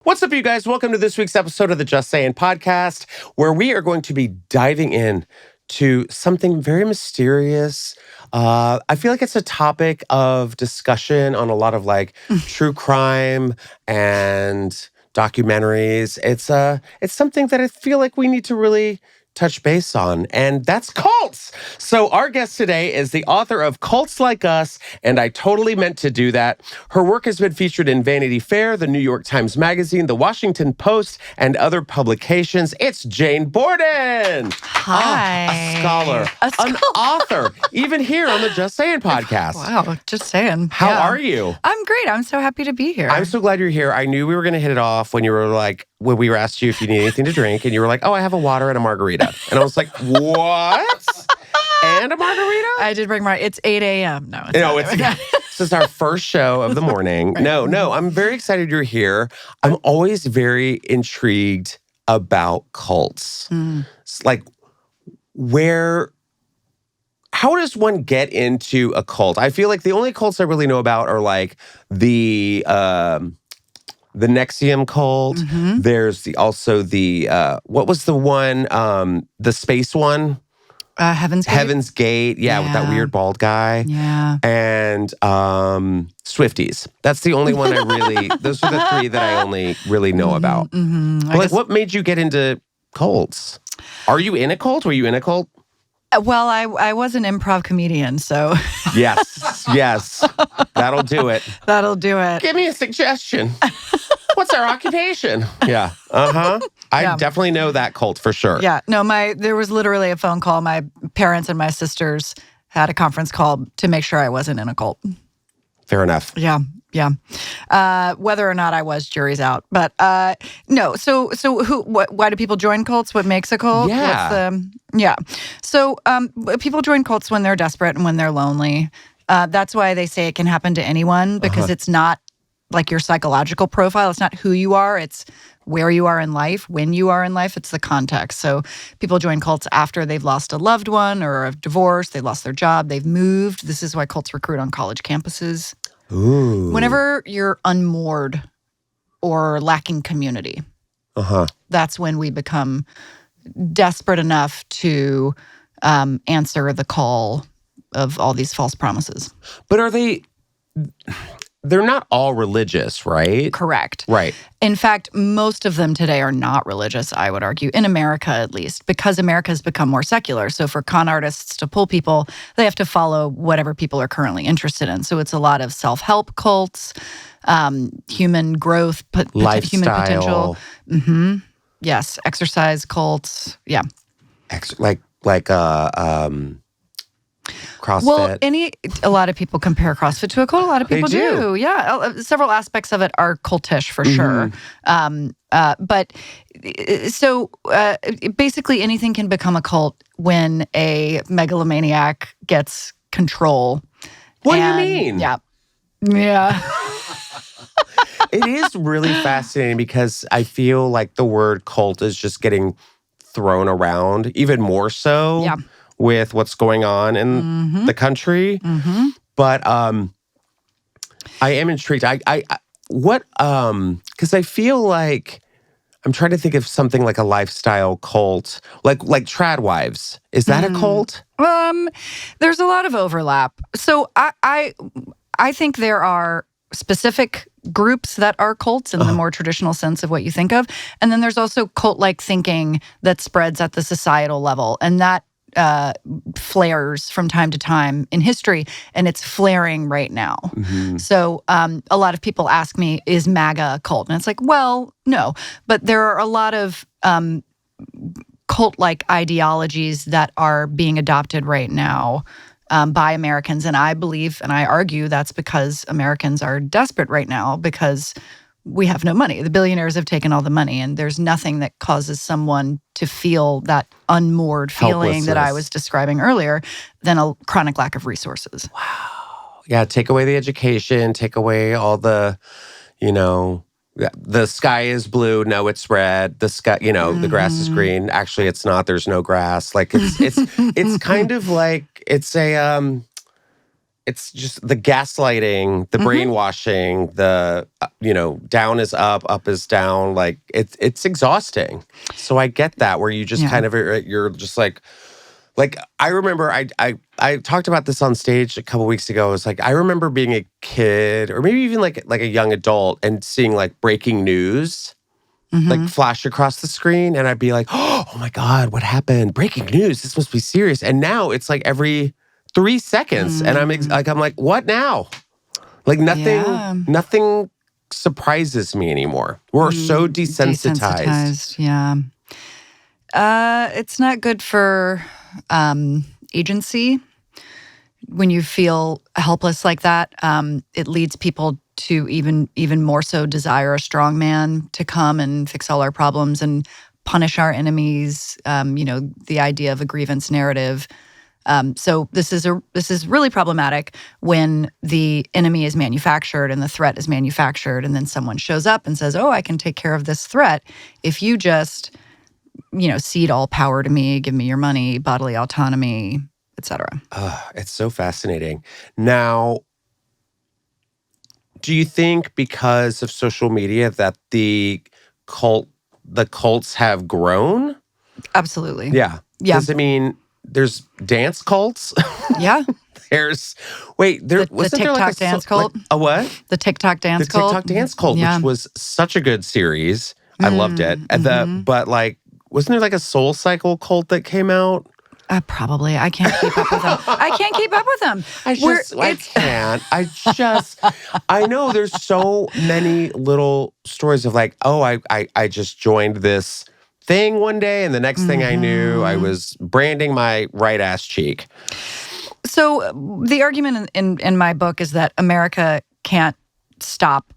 What's up, you guys? Welcome to this week's episode of the Just Sayin podcast, where we are going to be diving in to something very mysterious. I feel like it's a topic of discussion on a lot of true crime and documentaries. It's something that I feel like we need to really touch base on, and that's cults. So our guest today is the author of Cults Like Us, and I totally meant to do that. Her work has been featured in Vanity Fair, the New York Times Magazine, the Washington Post, and other publications. It's Jane Borden. Hi. A scholar, an author, even here on the Just Sayin podcast. Wow, Just Saying. How are you? I'm great. I'm so happy to be here. I'm so glad you're here. I knew we were going to hit it off when we were asked you if you need anything to drink, and you were like, oh, I have a water and a margarita. And I was like, what? And a margarita? I did bring it's 8 a.m. No, This is our first show of the morning. Right. No, I'm very excited you're here. I'm always very intrigued about cults. It's like, how does one get into a cult? I feel like the only cults I really know about are like the NXIVM cult. Mm-hmm. There's also the what was the one? The space one? Heaven's Gate. Heaven's Gate. Yeah, with that weird bald guy. Yeah. And Swifties. That's the only one I really. Those are the three that I only really know about. Mm-hmm. But what made you get into cults? Are you in a cult? Were you in a cult? Well, I was an improv comedian, so Yes, that'll do it. that'll do it. Give me a suggestion. What's our occupation? Yeah. I definitely know that cult for sure. Yeah. No, there was literally a phone call. My parents and my sisters had a conference call to make sure I wasn't in a cult. Fair enough. Yeah. Whether or not I was, jury's out. But no. So why do people join cults? What makes a cult? Yeah. So people join cults when they're desperate and when they're lonely. That's why they say it can happen to anyone, because it's not like your psychological profile. It's not who you are. It's where you are in life, when you are in life. It's the context. So people join cults after they've lost a loved one or a divorce. They lost their job. They've moved. This is why cults recruit on college campuses. Ooh. Whenever you're unmoored or lacking community, that's when we become desperate enough to answer the call of all these false promises. But they're not all religious, right? Correct. Right. In fact, most of them today are not religious, I would argue, in America at least, because America has become more secular. So for con artists to pull people, they have to follow whatever people are currently interested in. So it's a lot of self-help cults, human growth, human potential. Mm-hmm. Yes, exercise cults. Yeah. CrossFit. Well, a lot of people compare CrossFit to a cult. A lot of people do. Yeah, several aspects of it are cultish for sure. But basically, anything can become a cult when a megalomaniac gets control. What do you mean? Yeah. It is really fascinating because I feel like the word cult is just getting thrown around even more so. Yeah. With what's going on in the country. But I am intrigued. Because I feel like I'm trying to think of something like a lifestyle cult, like trad wives. Is that a cult? There's a lot of overlap. So I think there are specific groups that are cults in the more traditional sense of what you think of. And then there's also cult-like thinking that spreads at the societal level. And that flares from time to time in history, and it's flaring right now. So a lot of people ask me, is MAGA a cult? And it's like, well, no. But there are a lot of cult-like ideologies that are being adopted right now by Americans. And I believe, and I argue, that's because Americans are desperate right now because we have no money. The billionaires have taken all the money, and there's nothing that causes someone to feel that unmoored feeling that I was describing earlier than a chronic lack of resources. Wow. Yeah, take away the education, take away all the, the sky is blue, no, it's red. The sky, the grass is green. Actually, it's not. There's no grass. Like it's kind of like it's it's just the gaslighting, the brainwashing, the down is up is down. Like it's exhausting. So I get that where you just kind of you're just like I remember I talked about this on stage a couple weeks ago. It's like I remember being a kid or maybe even like a young adult and seeing like breaking news like flash across the screen, and I'd be like, oh my God, what happened? Breaking news. This must be serious. And now it's like every 3 seconds, and I'm like, what now? Like nothing surprises me anymore. We're so desensitized. Yeah. It's not good for agency. When you feel helpless like that, it leads people to even more so desire a strong man to come and fix all our problems and punish our enemies. The idea of a grievance narrative. So this is really problematic when the enemy is manufactured and the threat is manufactured, and then someone shows up and says, "Oh, I can take care of this threat if you just, cede all power to me, give me your money, bodily autonomy, etc." It's so fascinating. Now, do you think because of social media that the cults have grown? Absolutely. Yeah. Yeah. Does it mean there's dance cults? Yeah. Wasn't there TikTok like dance cult? Like, a what? The TikTok dance cult? The TikTok dance cult, which was such a good series. I loved it. But like, wasn't there like a Soul Cycle cult that came out? Probably. I can't keep up with them. I know there's so many little stories of like, oh, I just joined this thing one day, and the next thing I knew, I was branding my right ass cheek. So the argument in my book is that America can't stop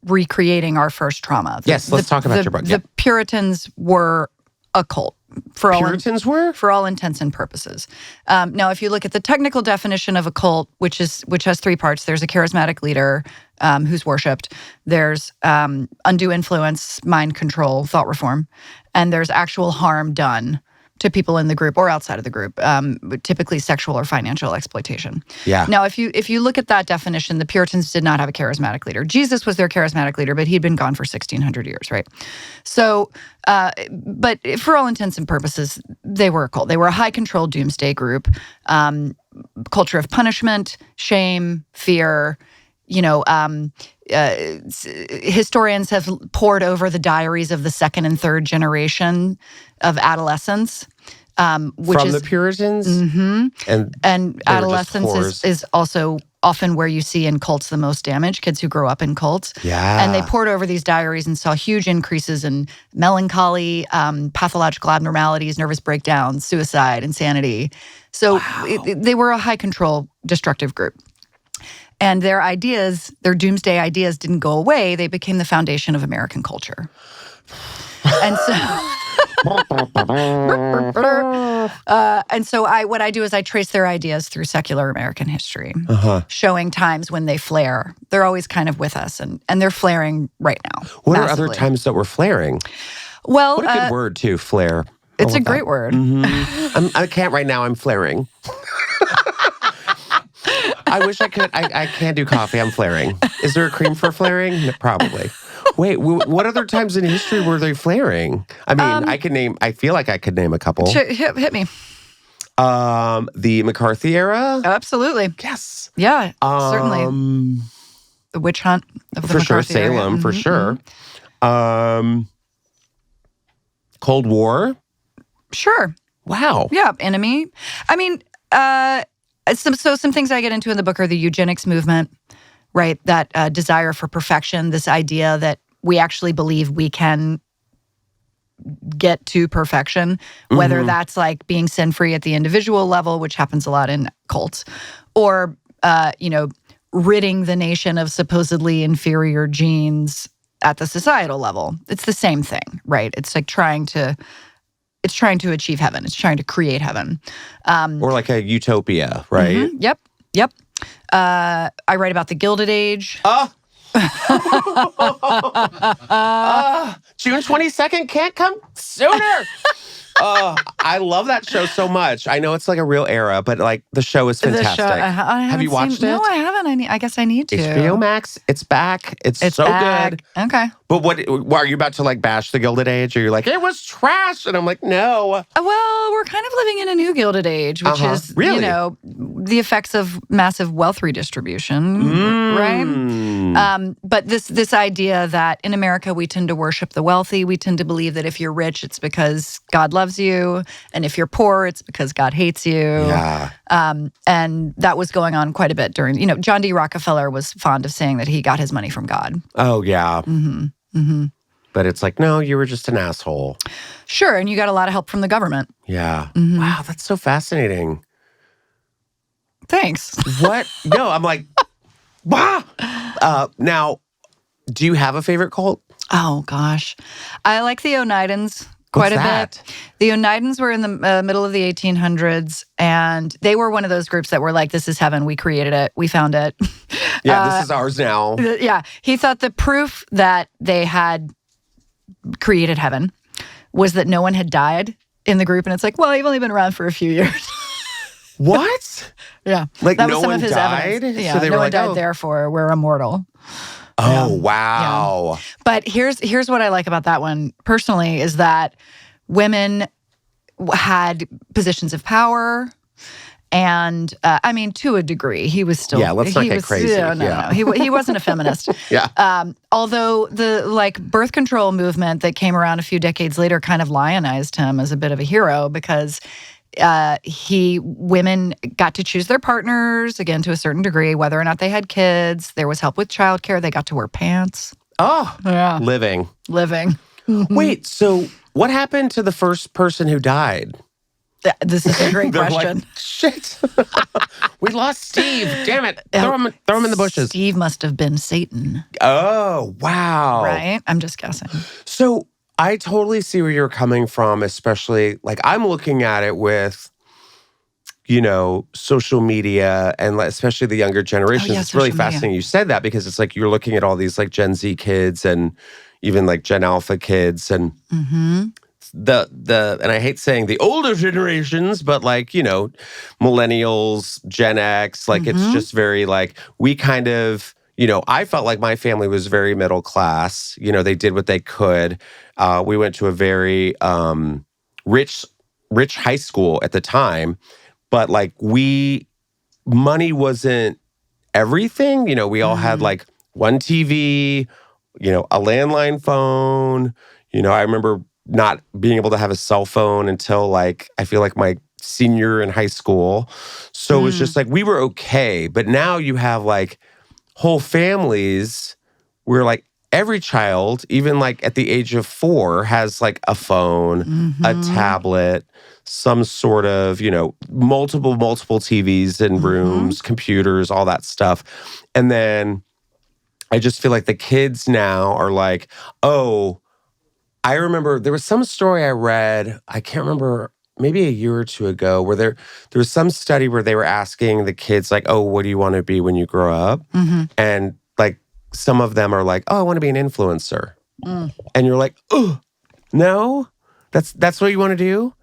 recreating our first trauma. Yes, let's talk about your book. The Puritans were a cult. For all intents and purposes. Now, if you look at the technical definition of a cult, which has 3 parts, there's a charismatic leader who's worshipped. There's undue influence, mind control, thought reform, and there's actual harm done to people in the group or outside of the group, typically sexual or financial exploitation. Yeah. Now, if you look at that definition, the Puritans did not have a charismatic leader. Jesus was their charismatic leader, but he'd been gone for 1,600 years, right? So, but for all intents and purposes, they were a cult. They were a high-control doomsday group, culture of punishment, shame, fear. Historians have pored over the diaries of the 2nd and 3rd generation of adolescents, which from is the Puritans, and adolescence is also often where you see in cults the most damage. Kids who grow up in cults, and they pored over these diaries and saw huge increases in melancholy, pathological abnormalities, nervous breakdowns, suicide, insanity. So they were a high control, destructive group. And their doomsday ideas didn't go away. They became the foundation of American culture. And so, what I do is I trace their ideas through secular American history, showing times when they flare. They're always kind of with us, and they're flaring right now. What are other times that we're flaring? Well, what a good word too, flare. It's a great word. I can't right now. I'm flaring. I wish I could. I can't do coffee. I'm flaring. Is there a cream for flaring? No, probably. Wait, what other times in history were they flaring? I mean, I feel like I could name a couple. Hit me. The McCarthy era? Absolutely. Yes. Yeah, certainly. The witch hunt of the for McCarthy sure, Salem, area. For sure. Cold War? Sure. Wow. Yeah, enemy. I mean, some things I get into in the book are the eugenics movement, right? That desire for perfection, this idea that we actually believe we can get to perfection, whether that's like being sin-free at the individual level, which happens a lot in cults, or, ridding the nation of supposedly inferior genes at the societal level. It's the same thing, right? It's like trying to achieve heaven. It's trying to create heaven. Or like a utopia, right? Yep. I write about the Gilded Age. June 22nd can't come sooner. I love that show so much. I know it's like a real era, but like the show is fantastic. Have you watched it? No, I haven't. I guess I need to. HBO Max, it's back. It's so back. good. Okay. But what are you about to like bash the Gilded Age? Or you're like, it was trash? And I'm like, no. Well, we're kind of living in a new Gilded Age, which is, really? the effects of massive wealth redistribution, right? But this idea that in America, we tend to worship the wealthy. We tend to believe that if you're rich, it's because God loves you. And if you're poor, it's because God hates you. Yeah. And that was going on quite a bit during, John D. Rockefeller was fond of saying that he got his money from God. Oh, yeah. But it's like, no, you were just an asshole. Sure, and you got a lot of help from the government. Yeah. Wow, that's so fascinating. Thanks. What? No, I'm like, wow. Now, do you have a favorite cult? Oh, gosh. I like the Oneidas quite a bit. The Oneidas were in the middle of the 1800s, and they were one of those groups that were like, this is heaven. We created it. We found it. Yeah, this is ours now. Yeah. He thought the proof that they had created heaven was that no one had died in the group. And it's like, well, you've only been around for a few years. What? Yeah. Like that no was some one of his died? Evidence. Yeah, So they no were one like, died, therefore we're immortal. Oh, wow. Yeah. But here's what I like about that one personally is that women had positions of power. And I mean, to a degree, he was still. Yeah, let's not get crazy. No. He wasn't a feminist. Yeah. Although the birth control movement that came around a few decades later kind of lionized him as a bit of a hero because women got to choose their partners again to a certain degree, whether or not they had kids. There was help with childcare. They got to wear pants. Oh, yeah, living. Wait, so what happened to the first person who died? This is a great question. Like, shit. We lost Steve. Damn it. Throw him in the bushes. Steve must have been Satan. Oh, wow. Right? I'm just guessing. So I totally see where you're coming from, especially like I'm looking at it with, social media and especially the younger generations. It's really fascinating you said that because it's like you're looking at all these like Gen Z kids and even like Gen Alpha kids and and I hate saying the older generations, but like, millennials, Gen X, like it's just very like we kind of, I felt like my family was very middle class. They did what they could. We went to a very rich high school at the time, but like money wasn't everything. We all had like one TV, a landline phone. I remember not being able to have a cell phone until like, I feel like my senior in high school. So it was just like, we were okay. But now you have like whole families where like every child, even like at the age of 4 has like a phone, a tablet, some sort of, multiple TVs in rooms, computers, all that stuff. And then I just feel like the kids now are like, oh, I remember there was some story I read, I can't remember, maybe a year or two ago, where there was some study where they were asking the kids like, oh, what do you want to be when you grow up? And like some of them are like, oh, I want to be an influencer. And you're like, oh, no, that's what you want to do?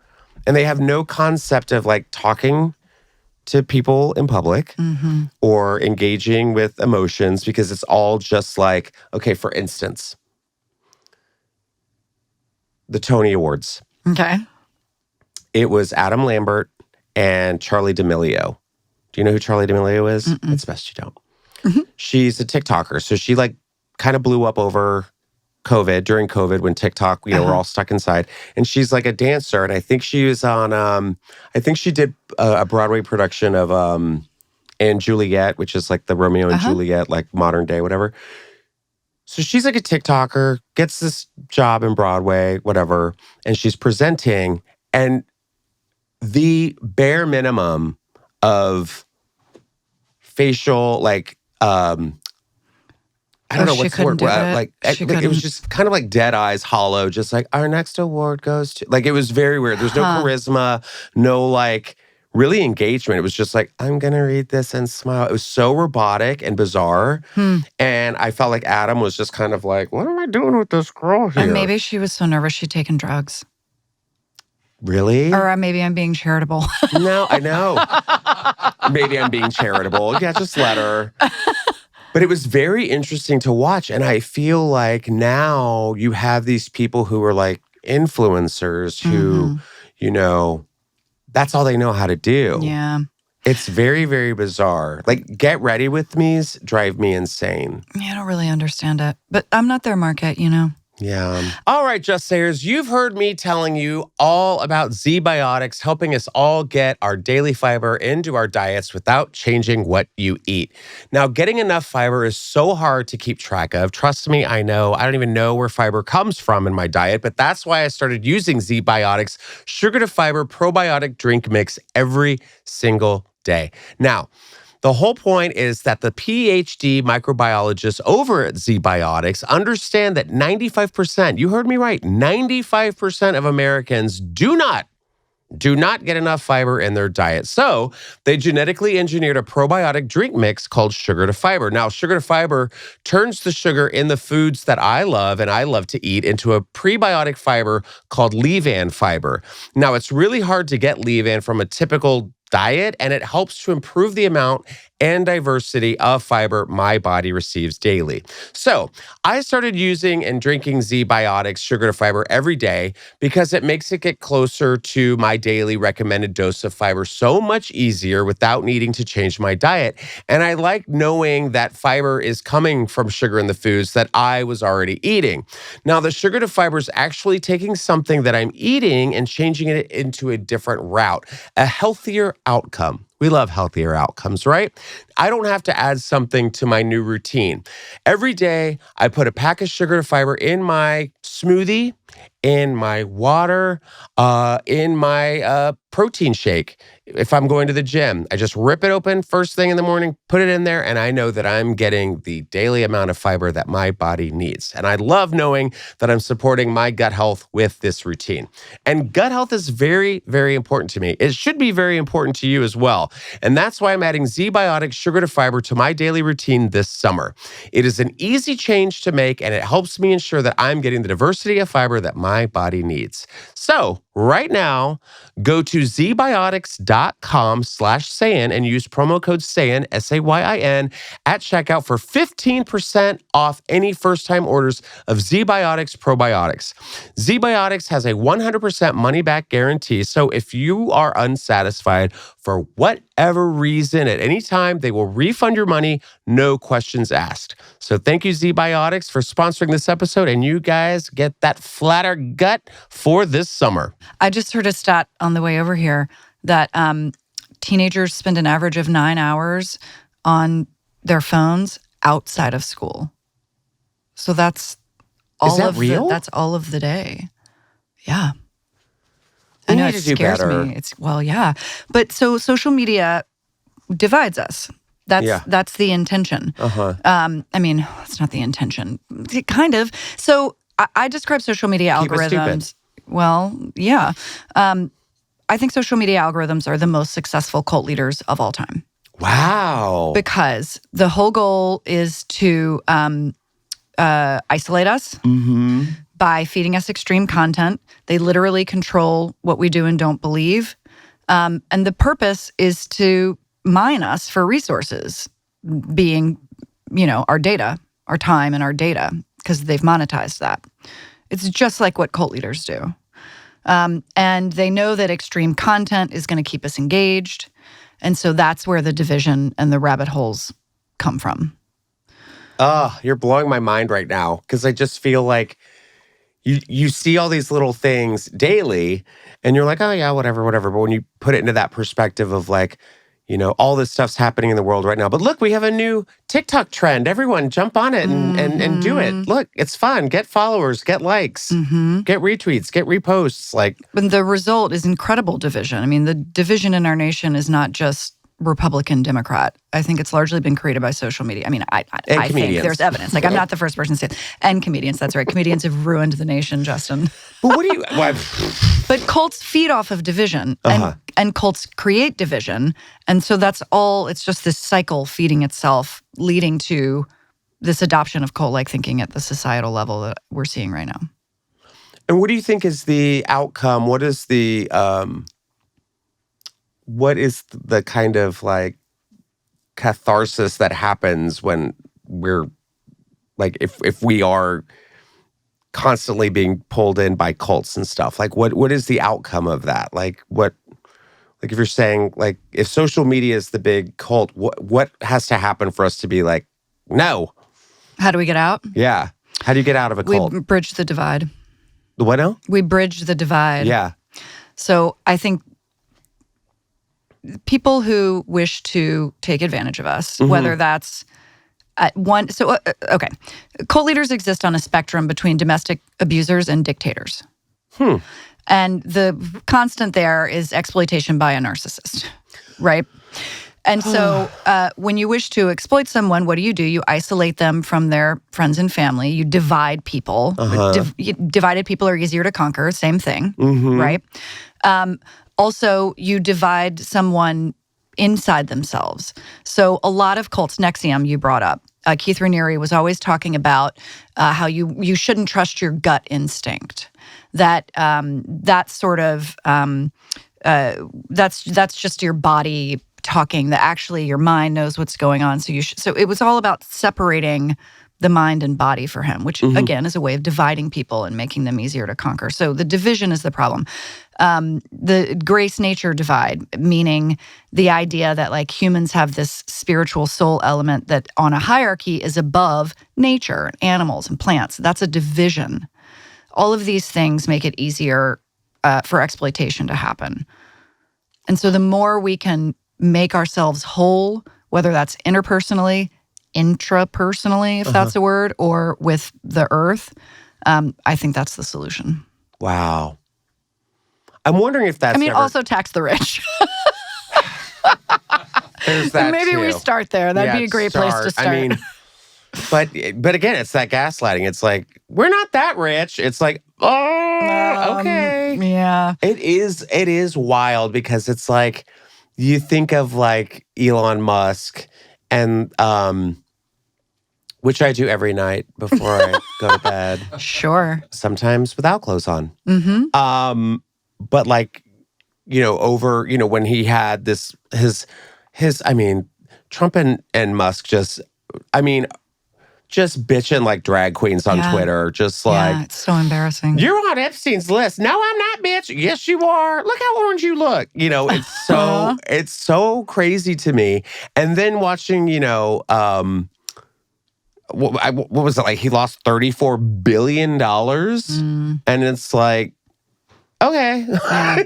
And they have no concept of like talking to people in public or engaging with emotions because it's all just like, okay, for instance, the Tony Awards. Okay. It was Adam Lambert and Charli D'Amelio. Do you know who Charli D'Amelio is? It's best you don't. She's a TikToker. So she like kind of blew up over during COVID when TikTok, we're all stuck inside. And she's like a dancer. And I think she was on, I think she did a Broadway production of And Juliet, which is like the Romeo and Juliet, like modern day, whatever. So she's like a TikToker, gets this job in Broadway, whatever, and she's presenting. And the bare minimum of facial, like, I don't know what's the word. Like it was just kind of like dead eyes, hollow, just like our next award goes to. Like it was very weird. There's no charisma, no like really engagement. It was just like, I'm going to read this and smile. It was so robotic and bizarre. And I felt like Adam was just kind of like, what am I doing with this girl here? And maybe she was so nervous she'd taken drugs. Really? Or maybe I'm being charitable. No, I know. Maybe I'm being charitable. Yeah, just let her. But it was very interesting to watch. And I feel like now you have these people who are like influencers who, you know, that's all they know how to do. Yeah. It's very, very bizarre. Like, get ready with me's drive me insane. Yeah, I don't really understand it. But I'm not their market, you know? Yeah. All right, Just Sayers, you've heard me telling you all about Z-Biotics helping us all get our daily fiber into our diets without changing what you eat. Now, getting enough fiber is so hard to keep track of. Trust me, I know. I don't even know where fiber comes from in my diet, but that's why I started using Z-Biotics sugar to fiber probiotic drink mix every single day. Now, the whole point is that the PhD microbiologists over at Z-Biotics understand that 95%, you heard me right, 95% of Americans do not get enough fiber in their diet. So they genetically engineered a probiotic drink mix called sugar to fiber. Now, sugar to fiber turns the sugar in the foods that I love and I love to eat into a prebiotic fiber called leavan fiber. Now, it's really hard to get leavan from a typical diet, and it helps to improve the amount and diversity of fiber my body receives daily. So I started using and drinking Z-Biotics sugar to fiber every day because it makes it get closer to my daily recommended dose of fiber so much easier without needing to change my diet. And I like knowing that fiber is coming from sugar in the foods that I was already eating. Now, the sugar to fiber is actually taking something that I'm eating and changing it into a different route, a healthier outcome. We love healthier outcomes, right? I don't have to add something to my new routine. Every day, I put a pack of sugar to fiber in my smoothie, in my water, in my protein shake. If I'm going to the gym, I just rip it open first thing in the morning, put it in there, and I know that I'm getting the daily amount of fiber that my body needs. And I love knowing that I'm supporting my gut health with this routine. And gut health is very, very important to me. It should be very important to you as well. And that's why I'm adding Z-Biotics sugar to fiber to my daily routine this summer. It is an easy change to make, and it helps me ensure that I'm getting the diversity of fiber that my body needs. So right now, go to zbiotics.com/Sayin and use promo code Sayin, Sayin, at checkout for 15% off any first-time orders of Z-Biotics probiotics. Z-Biotics has a 100% money-back guarantee, so if you are unsatisfied for whatever reason at any time, they will refund your money, no questions asked. So thank you, Z-Biotics, for sponsoring this episode, and you guys get that flatter gut for this summer. I just heard a stat on the way over here that teenagers spend an average of 9 hours on their phones outside of school. So that's all that real? That's all of the day. Yeah. We I know need it to do scares better. me. Yeah. But so social media divides us. That's the intention. I mean, it's not the intention. Kind of. So I describe social media Keep us algorithms. stupid. Well, yeah. I think social media algorithms are the most successful cult leaders of all time. Wow. Because the whole goal is to isolate us by feeding us extreme content. They literally control what we do and don't believe. And the purpose is to mine us for resources, being, our data, our time and our data, because they've monetized that. It's just like what cult leaders do. And they know that extreme content is going to keep us engaged. And so that's where the division and the rabbit holes come from. You're blowing my mind right now because I just feel like you see all these little things daily and you're like, oh yeah, whatever. But when you put it into that perspective of like, all this stuff's happening in the world right now. But look, we have a new TikTok trend. Everyone jump on it and do it. Look, it's fun. Get followers, get likes, get retweets, get reposts. But the result is incredible division. I mean, the division in our nation is not just Republican, Democrat. I think it's largely been created by social media. I mean, I think there's evidence. Like, I'm not the first person to say it. And comedians, that's right. Comedians have ruined the nation, Justin. But But cults feed off of division, and cults create division. And so that's all, it's just this cycle feeding itself, leading to this adoption of cult-like thinking at the societal level that we're seeing right now. And what do you think is the outcome? What is the kind of like catharsis that happens when we're like, if we are constantly being pulled in by cults and stuff? Like, what is the outcome of that? Like, if you're saying, like, if social media is the big cult, what has to happen for us to be like, no? How do we get out? Yeah. How do you get out of a cult? We bridge the divide. The what now? We bridge the divide. Yeah. So I think people who wish to take advantage of us, whether that's at one, so, okay. Cult leaders exist on a spectrum between domestic abusers and dictators. And the constant there is exploitation by a narcissist, right? And so when you wish to exploit someone, what do? You isolate them from their friends and family. You divide people. Divided people are easier to conquer, same thing, right? Also, you divide someone inside themselves. So a lot of cults, Nexium you brought up, Keith Raniere was always talking about how you shouldn't trust your gut instinct. That sort of that's just your body talking. That actually your mind knows what's going on. So it was all about separating the mind and body for him, which again is a way of dividing people and making them easier to conquer. So the division is the problem. The grace-nature divide, meaning the idea that like humans have this spiritual soul element that on a hierarchy is above nature, animals and plants. That's a division. All of these things make it easier for exploitation to happen. And so the more we can make ourselves whole, whether that's interpersonally, intrapersonally, if that's a word, or with the earth, I think that's the solution. Wow. I'm wondering if that's also tax the rich. There's that Maybe too. we start there. That'd be a great place to start. I mean, but again, it's that gaslighting. It's like, we're not that rich. It's like, oh, okay. Yeah. It is wild because it's like, you think of like Elon Musk and which I do every night before I go to bed. Sure. Sometimes without clothes on. But like, over, when he had his Trump and Musk just bitching like drag queens on Twitter. Just like, it's so embarrassing. You're on Epstein's list. No, I'm not, bitch. Yes, you are. Look how orange you look. It's so crazy to me. And then watching, what was it like? He lost $34 billion. And it's like, okay.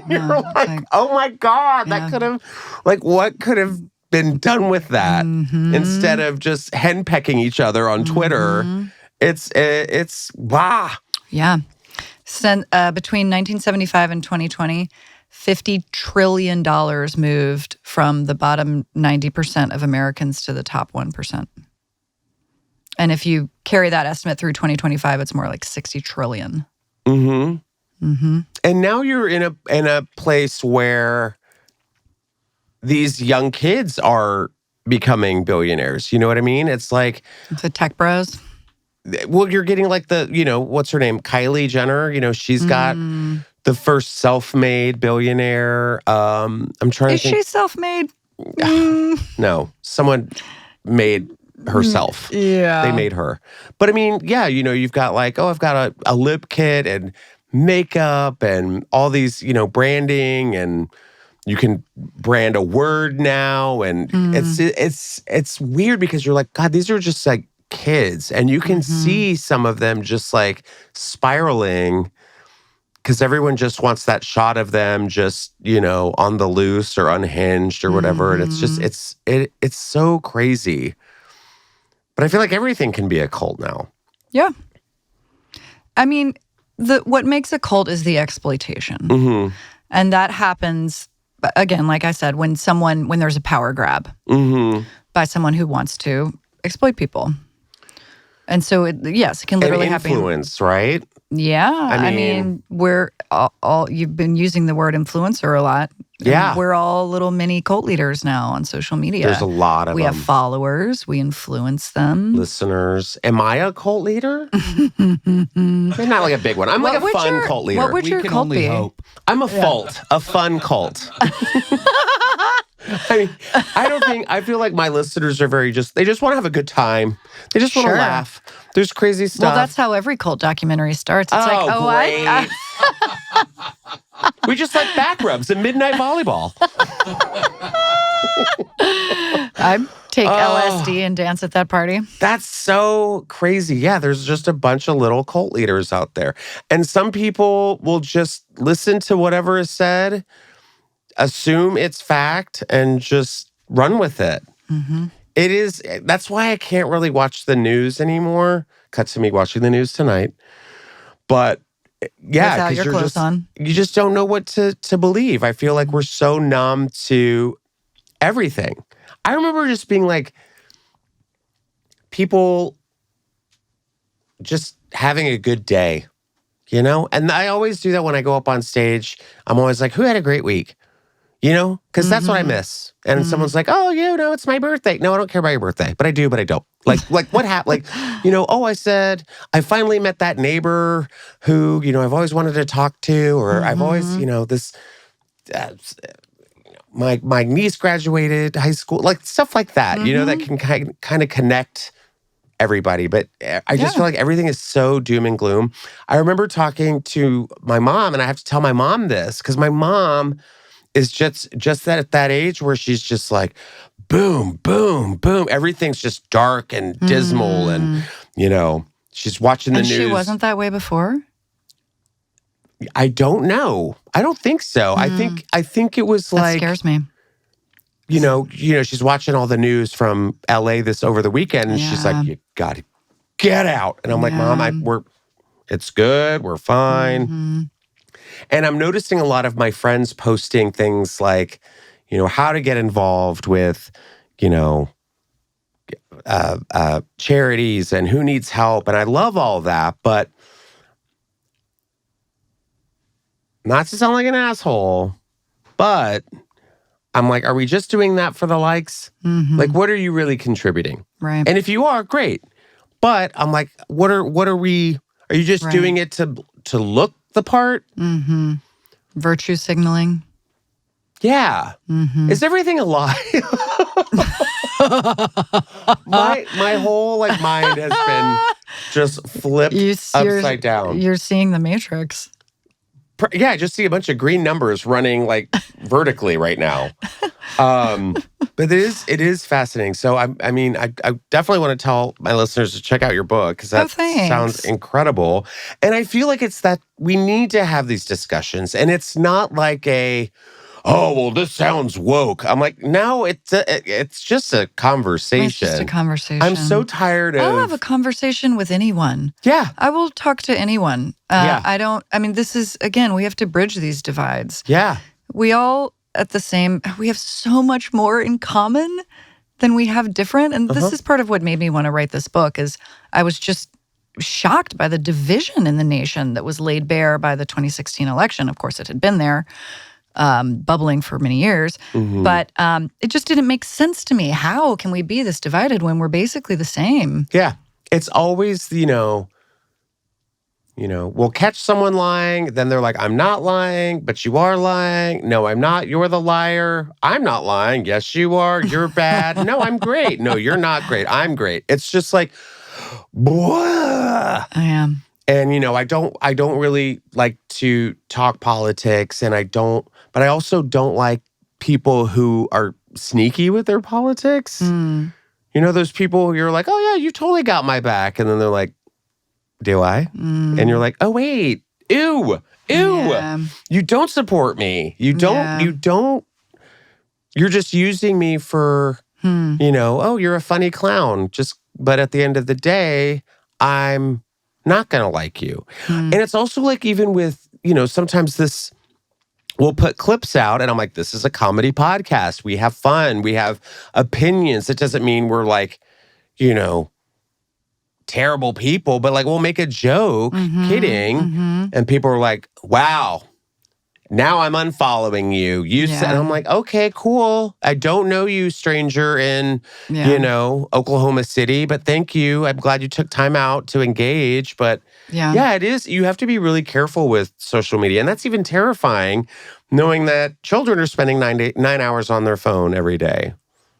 You're like, oh my God, that could have, like, what could have been done with that instead of just henpecking each other on Twitter? It's wow. Yeah. Between 1975 and 2020, $50 trillion moved from the bottom 90% of Americans to the top 1%. And if you carry that estimate through 2025, it's more like 60 trillion. And now you're in a place where these young kids are becoming billionaires. You know what I mean? It's like the tech bros. Well, you're getting like what's her name? Kylie Jenner. She's got the first self-made billionaire. I'm trying to think. Is she self-made? No, someone made herself. Yeah. They made her. But I mean, yeah, you've got like, I've got a lip kit and makeup and all these, branding, and you can brand a word now. And it's weird because you're like, God, these are just like kids. And you can see some of them just like spiraling because everyone just wants that shot of them just, on the loose or unhinged or whatever. And it's just, it's so crazy. But I feel like everything can be a cult now. Yeah. I mean, what makes a cult is the exploitation. And that happens, again, like I said, when there's a power grab by someone who wants to exploit people. And so, it can literally happen. Influence, right? Yeah. I mean we're all you've been using the word influencer a lot. Yeah. We're all little mini cult leaders now on social media. There's a lot of We them. have followers. We influence them. Listeners. Am I a cult leader? Maybe not like a big one. I'm like a fun cult leader. What would We your can cult only be? hope. I'm a fun cult. I mean, I feel like my listeners are they just want to have a good time. They just want to Sure. laugh. There's crazy stuff. Well, that's how every cult documentary starts. It's like, oh, great. We just like back rubs and midnight volleyball. I take LSD and dance at that party. That's so crazy. Yeah, there's just a bunch of little cult leaders out there. And some people will just listen to whatever is said, assume it's fact, and just run with it. Mm-hmm. That's why I can't really watch the news anymore. Cut to me watching the news tonight. But yeah, Without your clothes on. You just don't know what to believe. I feel like we're so numb to everything. I remember just being like, people just having a good day, you know? And I always do that when I go up on stage. I'm always like, who had a great week? You know? Because that's what I miss. And someone's like, oh, it's my birthday. No, I don't care about your birthday. But I do, but I don't. Like what happened? Like, I said, I finally met that neighbor who, I've always wanted to talk to, or I've always, this... My niece graduated high school, like stuff like that, that can kind of connect everybody. But I just feel like everything is so doom and gloom. I remember talking to my mom, and I have to tell my mom this because my mom is just that at that age where she's just like, boom, boom, boom. Everything's just dark and dismal, and she's watching the news. And she wasn't that way before? I don't know. I don't think so. I think it was that scares me. She's watching all the news from LA over the weekend, and she's like, "You got to get out." And I'm like, "Mom, it's good. We're fine." Mm-hmm. And I'm noticing a lot of my friends posting things like, how to get involved with, charities and who needs help, and I love all that, but. Not to sound like an asshole, but I'm like, are we just doing that for the likes? Mm-hmm. Like, what are you really contributing? Right. And if you are, great. But I'm like, what are we? Are you just doing it to look the part? Mm-hmm. Virtue signaling. Yeah. Mm-hmm. Is everything a lie? my whole mind has been just flipped upside down. You're seeing the Matrix. Yeah, I just see a bunch of green numbers running like vertically right now. But it is fascinating. So I definitely want to tell my listeners to check out your book because that sounds incredible. And I feel like it's that we need to have these discussions, and it's not like this sounds woke. I'm like, no, it's just a conversation. It's just a conversation. I'm so tired of. I'll have a conversation with anyone. Yeah, I will talk to anyone. This is, again, we have to bridge these divides. Yeah. We all we have so much more in common than we have different. And this is part of what made me want to write this book is I was just shocked by the division in the nation that was laid bare by the 2016 election. Of course, it had been there, bubbling for many years. Mm-hmm. But it just didn't make sense to me. How can we be this divided when we're basically the same? Yeah. It's always, we'll catch someone lying. Then they're like, I'm not lying, but you are lying. No, I'm not. You're the liar. I'm not lying. Yes, you are. You're bad. No, I'm great. No, you're not great. I'm great. It's just like, blah. I am. And, I don't really like to talk politics, and but I also don't like people who are sneaky with their politics. Mm. Those people who you're like, oh yeah, you totally got my back. And then they're like, do I? Mm. And you're like, oh wait, ew. Yeah. You don't support me. You don't, you're just using me for, you're a funny clown. But at the end of the day, I'm not going to like you. And it's also like, even with, sometimes we'll put clips out and I'm like, this is a comedy podcast. We have fun. We have opinions. It doesn't mean we're like, terrible people, but like we'll make a joke, kidding. Mm-hmm. And people are like, wow. now I'm unfollowing you. And I'm like, okay, cool. I don't know you, stranger in, Oklahoma City, but thank you. I'm glad you took time out to engage. But yeah, it is. You have to be really careful with social media. And that's even terrifying, knowing that children are spending 9 hours on their phone every day.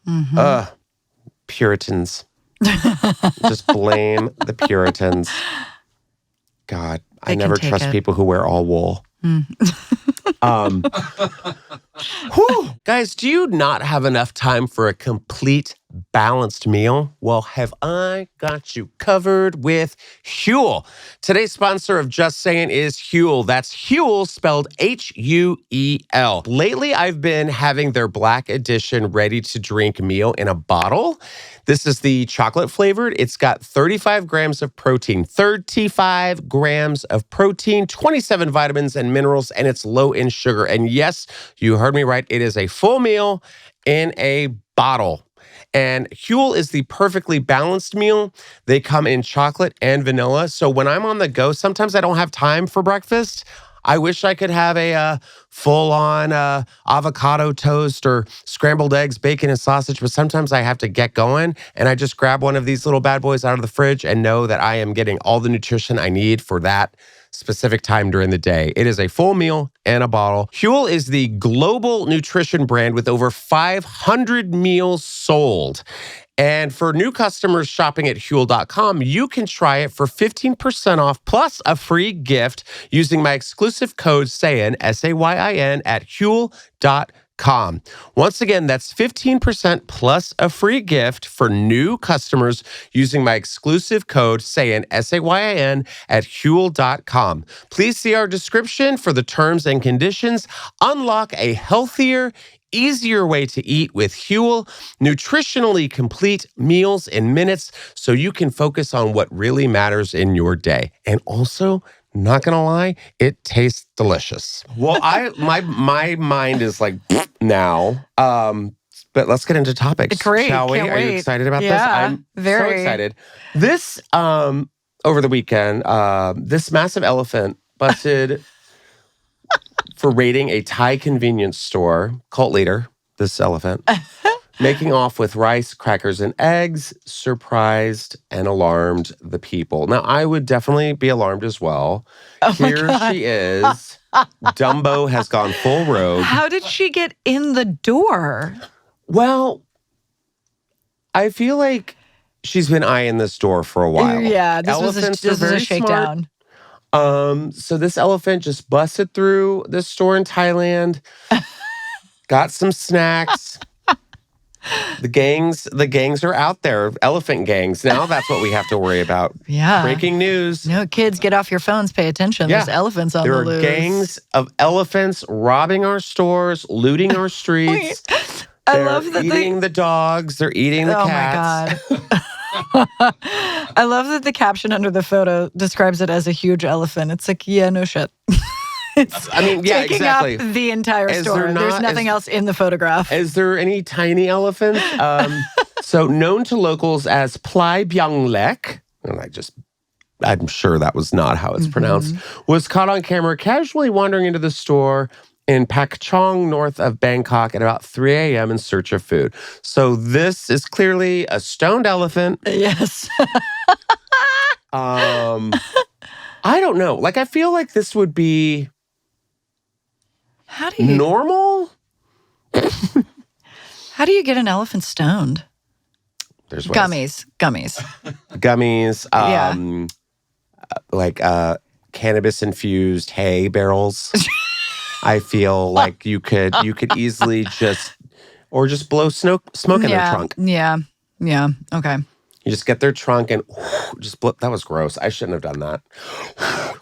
Mm-hmm. Puritans. Just blame the Puritans. God, I never trust people who wear all wool. Guys, do you not have enough time for a complete balanced meal? Well, have I got you covered with Huel. Today's sponsor of Just Sayin is Huel. That's Huel spelled Huel. Lately, I've been having their Black Edition ready-to-drink meal in a bottle. This is the chocolate flavored. It's got 35 grams of protein, 35 grams of protein, 27 vitamins and minerals, and it's low in sugar. And yes, you heard me right. It is a full meal in a bottle. And Huel is the perfectly balanced meal. They come in chocolate and vanilla. So when I'm on the go, sometimes I don't have time for breakfast. I wish I could have a full-on avocado toast or scrambled eggs, bacon, and sausage, but sometimes I have to get going, and I just grab one of these little bad boys out of the fridge and know that I am getting all the nutrition I need for that specific time during the day. It is a full meal and a bottle. Huel is the global nutrition brand with over 500 meals sold. And for new customers shopping at Huel.com, you can try it for 15% off plus a free gift using my exclusive code SAYIN, SAYIN, at Huel.com. Once again, that's 15% plus a free gift for new customers using my exclusive code SAYIN, SAYIN, at Huel.com. Please see our description for the terms and conditions. Unlock a healthier, easier way to eat with Huel. Nutritionally complete meals in minutes so you can focus on what really matters in your day. And also, not gonna lie, it tastes delicious. Well, my mind is like now. But let's get into topics, shall we? Are you excited about this? I'm so excited. This over the weekend, this massive elephant busted for raiding a Thai convenience store. Cult leader, this elephant, making off with rice, crackers, and eggs, surprised and alarmed the people. Now, I would definitely be alarmed as well. Here she is. Dumbo has gone full rogue. How did she get in the door? Well, I feel like she's been eyeing this door for a while. Yeah, this was a shakedown. Smart. So this elephant just busted through this store in Thailand, got some snacks. The gangs are out there. Elephant gangs. Now that's what we have to worry about. Yeah. Breaking news. No, kids, get off your phones. Pay attention. There's elephants on the loose. There are gangs of elephants robbing our stores, looting our streets. I love that they're eating the dogs. They're eating the cats. Oh, my God. I love that the caption under the photo describes it as a huge elephant. It's like, yeah, no shit. It's taking up the entire store. There's nothing else in the photograph. Is there any tiny elephants? So known to locals as Plai Byung Lek, and I'm sure that was not how it's pronounced, was caught on camera casually wandering into the store in Pak Chong, north of Bangkok, at about 3 a.m. in search of food. So this is clearly a stoned elephant. Yes. I don't know. Like, I feel like this would be normal. How do you get an elephant stoned? There's ways. Gummies. Like cannabis-infused hay barrels. I feel like you could easily just blow smoke in their trunk. Yeah. Okay. You just get their trunk and just blow. That was gross. I shouldn't have done that.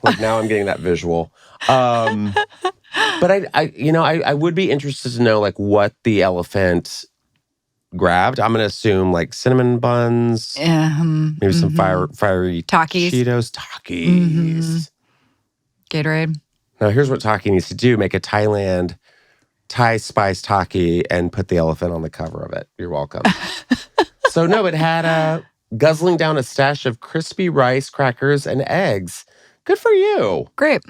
Like now I'm getting that visual. But I would be interested to know like what the elephant grabbed. I'm gonna assume like cinnamon buns, maybe some fiery Takis. Cheetos, Takis, Gatorade. Now, here's what Taki needs to do. Make a Thai spice Taki and put the elephant on the cover of it. You're welcome. So, no, it had guzzling down a stash of crispy rice, crackers, and eggs. Good for you. Great.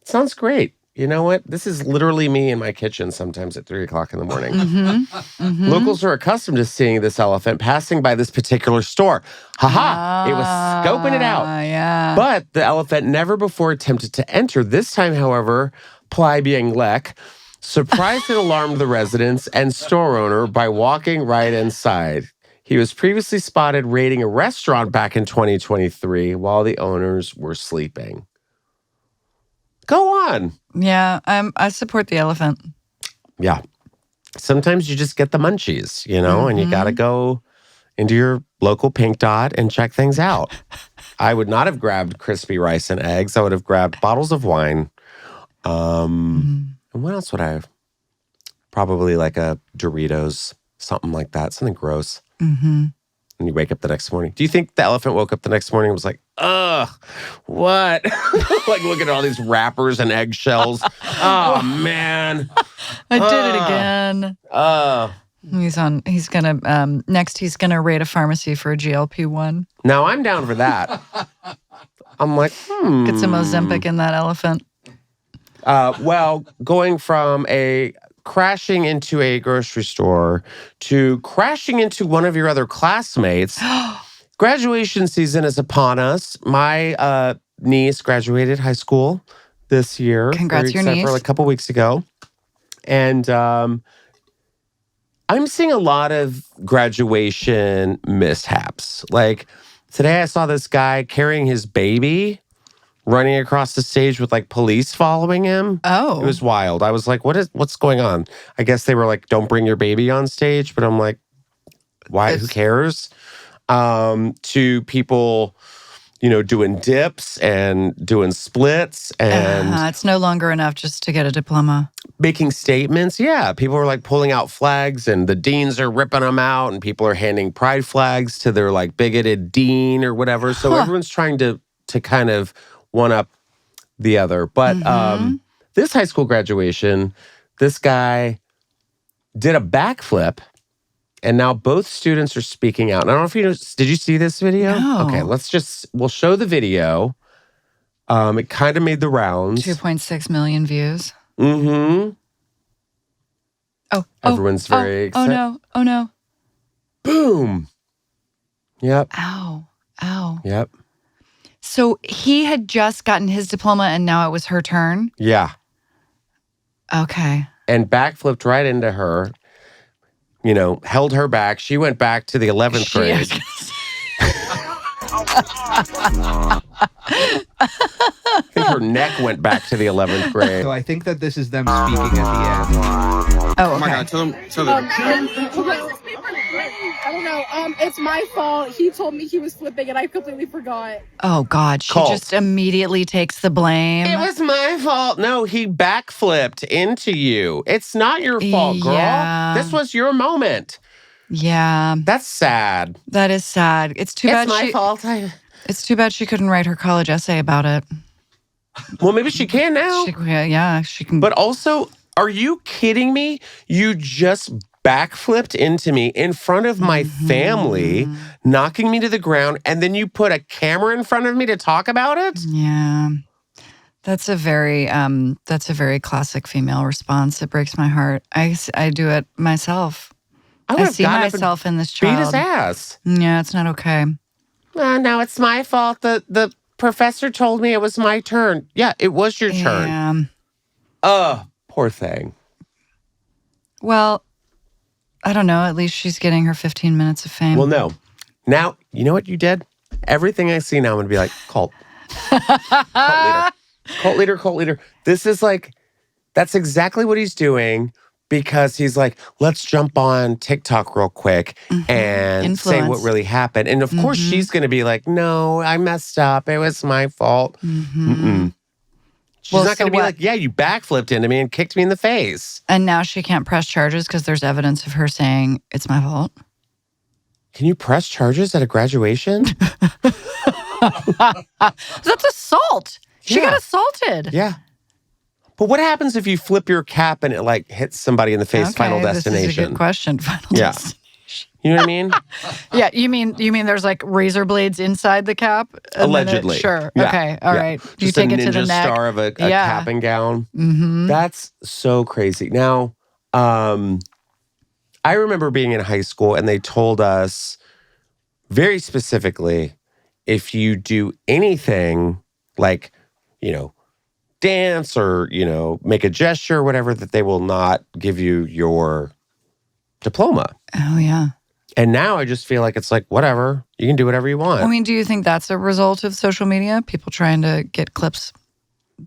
Sounds great. you know what? This is literally me in my kitchen sometimes at 3 o'clock in the morning. Mm-hmm. Locals are accustomed to seeing this elephant passing by this particular store. Ha! It was scoping it out. Yeah. But the elephant never before attempted to enter. This time, however, Ply Bien Lek surprised and alarmed the residents and store owner by walking right inside. He was previously spotted raiding a restaurant back in 2023 while the owners were sleeping. Go on. Yeah, I support the elephant. Yeah. Sometimes you just get the munchies, and you got to go into your local Pink Dot and check things out. I would not have grabbed crispy rice and eggs. I would have grabbed bottles of wine. And what else would I have? Probably like a Doritos, something like that, something gross. Mm-hmm. And you wake up the next morning. Do you think the elephant woke up the next morning and was like, ugh, what? Like looking at all these wrappers and eggshells. Oh, man. I did it again. He's gonna raid a pharmacy for a GLP-1. Now I'm down for that. I'm like, Get some Ozempic in that elephant. Well, going from crashing into a grocery store to crashing into one of your other classmates. Graduation season is upon us. My niece graduated high school this year. Congrats, your niece. For like a couple weeks ago. And I'm seeing a lot of graduation mishaps. Like today I saw this guy carrying his baby running across the stage with like police following him. Oh. It was wild. I was like, what's going on? I guess they were like, don't bring your baby on stage. But I'm like, why? Who cares? To people, doing dips and doing splits and it's no longer enough just to get a diploma. Making statements. Yeah. People are like pulling out flags and the deans are ripping them out and people are handing pride flags to their like bigoted dean or whatever. So everyone's trying to kind of one up the other. But this high school graduation, this guy did a backflip and now both students are speaking out. And I don't know if you know, did you see this video? No. Okay, we'll show the video. It kind of made the rounds. 2.6 million views. Mm-hmm. Oh, everyone's very excited. Oh no. Boom. Yep. Ow. Yep. So he had just gotten his diploma and now it was her turn? Yeah. Okay. And backflipped right into her, held her back. She went back to the 11th grade. I think her neck went back to the 11th grade. So I think that this is them speaking at the end. Oh, okay. Oh my God, tell them. I don't know. It's my fault. He told me he was flipping and I completely forgot. Oh God, she Colt. just immediately takes the blame. It was my fault. No, he backflipped into you. It's not your fault, girl. Yeah. This was your moment. Yeah. That's sad. That is sad. It's too bad. It's my fault. It's too bad she couldn't write her college essay about it. Well, maybe she can now. She can. But also, are you kidding me? You just backflipped into me in front of my family, knocking me to the ground, and then you put a camera in front of me to talk about it? Yeah. That's a very classic female response. It breaks my heart. I do it myself. I see myself in this child. Beat his ass. Yeah, it's not okay. No, it's my fault. The professor told me it was my turn. Yeah, it was your turn. Poor thing. Well, I don't know. At least she's getting her 15 minutes of fame. Well, no. Now, you know what you did? Everything I see now, I'm going to be like, cult. Cult leader. This is like, that's exactly what he's doing because he's like, let's jump on TikTok real quick and say what really happened. And of course, she's going to be like, no, I messed up. It was my fault. She's not going to be like, yeah, you backflipped into me and kicked me in the face. And now she can't press charges because there's evidence of her saying, it's my fault. Can you press charges at a graduation? That's assault. She got assaulted. Yeah. But what happens if you flip your cap and it like hits somebody in the face? Okay, Final Destination. This is a good question. Final Destination. You know what I mean? Yeah, you mean there's like razor blades inside the cap? And then Allegedly. sure. Yeah. Okay. All Yeah. right. You Just take a it to the ninja neck. star of a cap and gown. Mm-hmm. That's so crazy. Now, I remember being in high school and they told us very specifically, if you do anything like, dance or, make a gesture or whatever, that they will not give you your diploma. Oh, yeah. And now I just feel like it's like, whatever, you can do whatever you want. I mean, do you think that's a result of social media? People trying to get clips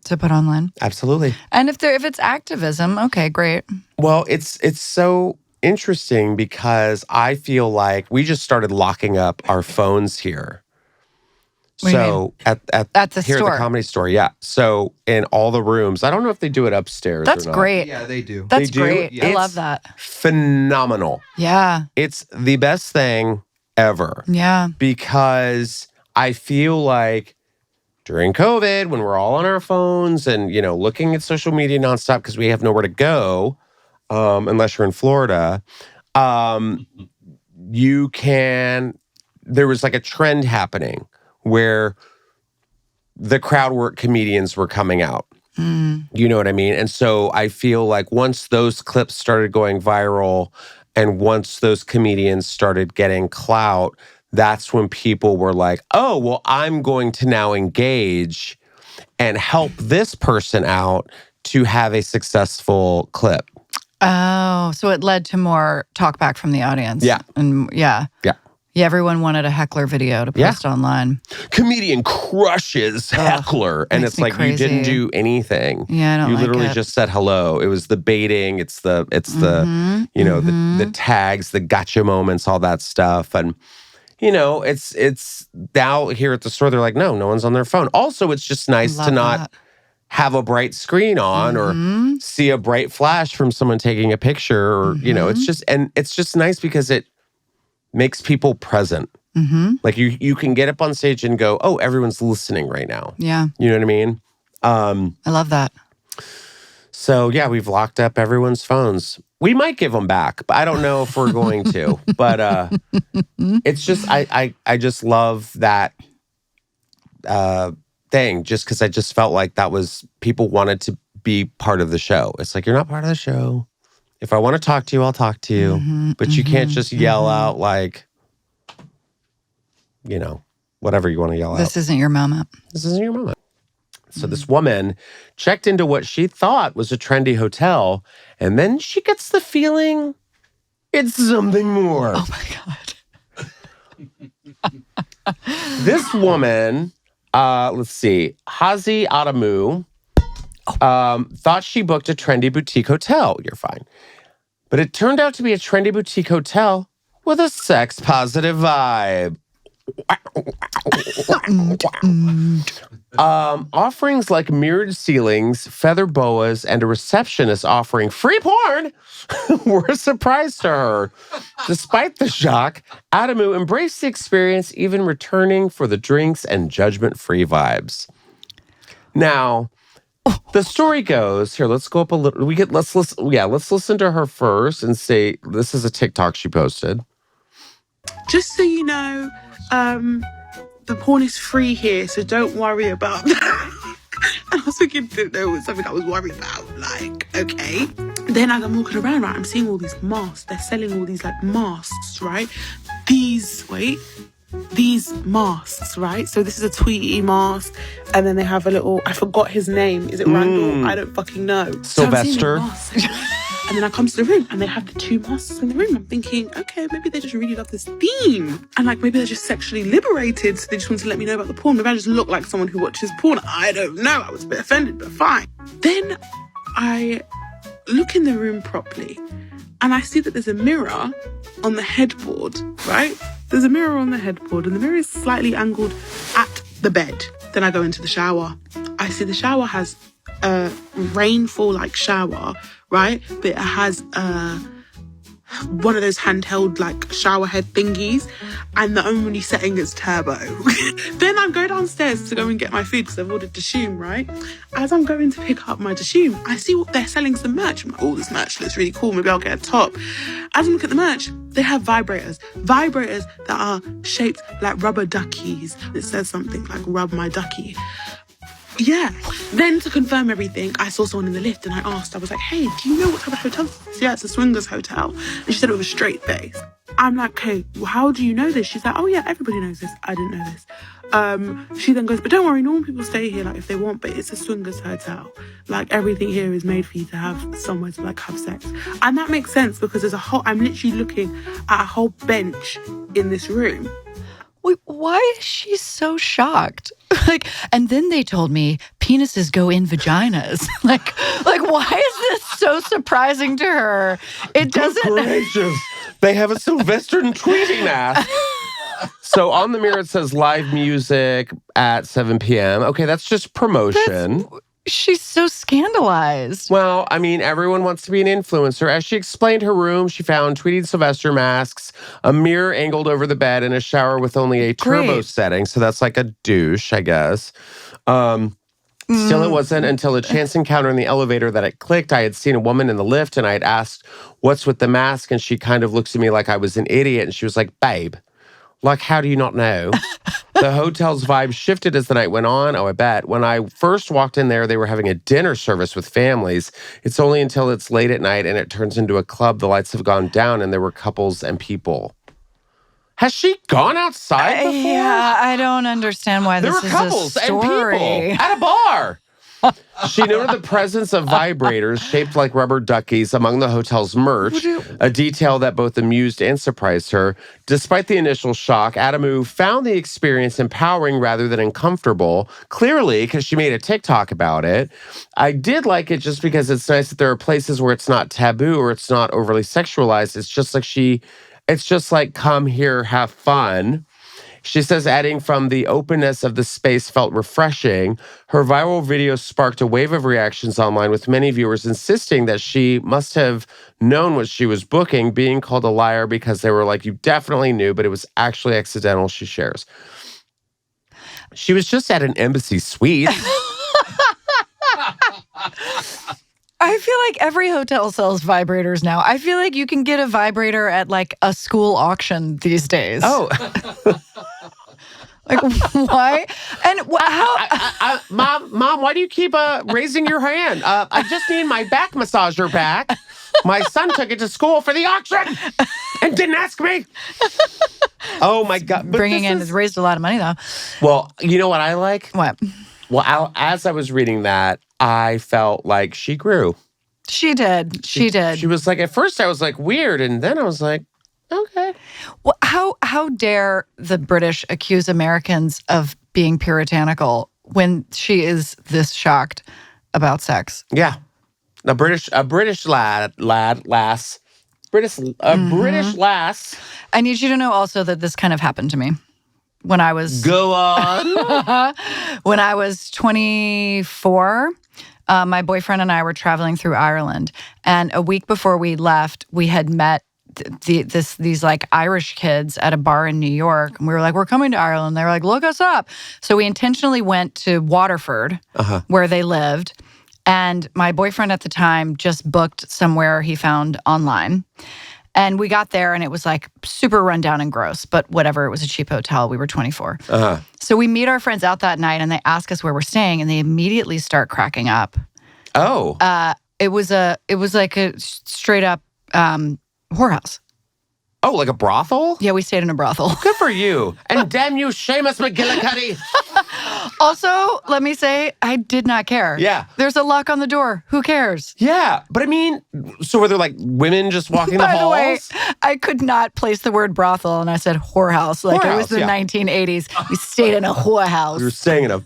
to put online? Absolutely. And if it's activism, okay, great. Well, it's so interesting because I feel like we just started locking up our phones here. What do you So at the here store. at the Comedy Store, yeah. So in all the rooms, I don't know if they do it upstairs. That's or not. great. Yeah, they do. That's They do? great. I It's love that. Phenomenal. Yeah. It's the best thing ever Yeah. because I feel like during COVID, when we're all on our phones and looking at social media nonstop because we have nowhere to go, unless you're in Florida, you can. There was like a trend happening where the crowd work comedians were coming out. You know what I mean? And so I feel like once those clips started going viral and once those comedians started getting clout, that's when people were like, oh, well, I'm going to now engage and help this person out to have a successful clip. Oh, so it led to more talk back from the audience. Yeah. And yeah. Yeah. Yeah, everyone wanted a heckler video to post online. Comedian crushes heckler. And makes it's me like crazy. you didn't do anything. Yeah, I don't You like literally it. just said hello. It was the baiting. It's the the tags, the gotcha moments, all that stuff. And it's now here at the store, they're like, no one's on their phone. Also, it's just nice to not have a bright screen on or see a bright flash from someone taking a picture or, it's just nice because it makes people present. Like you can get up on stage and go, oh, everyone's listening right now. Yeah. You know what I mean? I love that. So yeah, we've locked up everyone's phones. We might give them back, but I don't know if we're going to. But it's just I just love that thing just because I just felt like that was people wanted to be part of the show. It's like, you're not part of the show. If I want to talk to you, I'll talk to you. But you can't just yell out like, whatever you want to yell out. This isn't your moment. This isn't your moment. So this woman checked into what she thought was a trendy hotel, and then she gets the feeling it's something more. Oh my God. This woman, let's see, Hazi Adamu, thought she booked a trendy boutique hotel. You're fine. But it turned out to be a trendy boutique hotel with a sex-positive vibe. Offerings like mirrored ceilings, feather boas, and a receptionist offering free porn were a surprise to her. Despite the shock, Adamu embraced the experience, even returning for the drinks and judgment-free vibes. Now, the story goes here. Let's go up a little. Let's listen. Yeah, let's listen to her first and say this is a TikTok she posted. Just so you know, the porn is free here, so don't worry about that. And I was thinking that there was something I was worried about, like, okay. Then as I'm walking around, right, I'm seeing all these masks. They're selling all these, like, masks, right? These masks, right? So this is a Tweety mask, and then they have a little, I forgot his name. Is it Randall? I don't fucking know. Sylvester. So I'm seeing the masks. And then I come to the room and they have the two masks in the room. I'm thinking, okay, maybe they just really love this theme. And like, maybe they're just sexually liberated. So they just want to let me know about the porn. Maybe I just look like someone who watches porn. I don't know. I was a bit offended, but fine. Then I look in the room properly and I see that there's a mirror on the headboard, right? There's a mirror on the headboard and the mirror is slightly angled at the bed. Then I go into the shower. I see the shower has a rainfall like shower, right? But it has a one of those handheld like shower head thingies, and the only setting is turbo. Then I go downstairs to go and get my food because I've ordered dashoom, right? As I'm going to pick up my dashoom, I see what they're selling some merch. I'm like, oh, this merch looks really cool. Maybe I'll get a top. As I look at the merch, they have vibrators that are shaped like rubber duckies. It says something like "rub my ducky." Yeah. Then to confirm everything, I saw someone in the lift and I asked, I was like, hey, do you know what type of hotel this is? Yeah, it's a swingers hotel. And she said it was straight face. I'm like, okay, well, how do you know this? She's like, oh yeah, everybody knows this. I didn't know this. She then goes, but don't worry, normal people stay here like if they want, but it's a swingers hotel. Like everything here is made for you to have somewhere to like have sex. And that makes sense because I'm literally looking at a whole bench in this room. Wait, why is she so shocked? Like, and then they told me penises go in vaginas. like, why is this so surprising to her? It doesn't. Good gracious. They have a Sylvester tweeting mask. So on the mirror, it says live music at 7 p.m. Okay, that's just promotion. She's so scandalized. Well, I mean, everyone wants to be an influencer. As she explained her room, she found tweeted Sylvester masks, a mirror angled over the bed, and a shower with only a turbo setting. So that's like a douche, I guess. Still, it wasn't until a chance encounter in the elevator that it clicked. I had seen a woman in the lift, and I had asked, what's with the mask? And she kind of looks at me like I was an idiot. And she was like, babe, like, how do you not know? The hotel's vibe shifted as the night went on. Oh, I bet. When I first walked in there, they were having a dinner service with families. It's only until it's late at night and it turns into a club, the lights have gone down and there were couples and people. Has she gone outside before? Yeah, I don't understand why there this were is couples a story. and people at a bar. She noted the presence of vibrators shaped like rubber duckies among the hotel's merch, a detail that both amused and surprised her. Despite the initial shock, Adamu found the experience empowering rather than uncomfortable, clearly because she made a TikTok about it. I did like it just because it's nice that there are places where it's not taboo or it's not overly sexualized. It's just like, come here, have fun. She says, adding from the openness of the space felt refreshing. Her viral video sparked a wave of reactions online with many viewers insisting that she must have known what she was booking, being called a liar because they were like, you definitely knew, but it was actually accidental, she shares. She was just at an embassy suite. I feel like every hotel sells vibrators now. I feel like you can get a vibrator at like a school auction these days. Oh. Like, why? And how? Mom, why do you keep raising your hand? I just need my back massager back. My son took it to school for the auction and didn't ask me. Oh, my God. But it's raised a lot of money, though. Well, you know what I like? What? Well, as I was reading that, I felt like she grew. She did. She did. She was like, at first I was like, weird. And then I was like, okay. Well, how dare the British accuse Americans of being puritanical when she is this shocked about sex? Yeah. A British lass. British lass. I need you to know also that this kind of happened to me when I was... Go on. When I was 24, my boyfriend and I were traveling through Ireland. And a week before we left, we had met these like Irish kids at a bar in New York. And we were like, we're coming to Ireland. They were like, look us up. So we intentionally went to Waterford, where they lived. And my boyfriend at the time just booked somewhere he found online. And we got there and it was like super rundown and gross, but whatever. It was a cheap hotel. We were 24. So we meet our friends out that night and they ask us where we're staying and they immediately start cracking up. Oh. It was like a straight up whorehouse. Oh, like a brothel? Yeah, we stayed in a brothel. Good for you. And damn you, Seamus McGillicuddy. Also, let me say, I did not care. Yeah. There's a lock on the door. Who cares? Yeah. But I mean, so were there like women just walking the halls? By the way, I could not place the word brothel and I said whorehouse. Like it was the 1980s. We stayed in a whorehouse. You were staying in a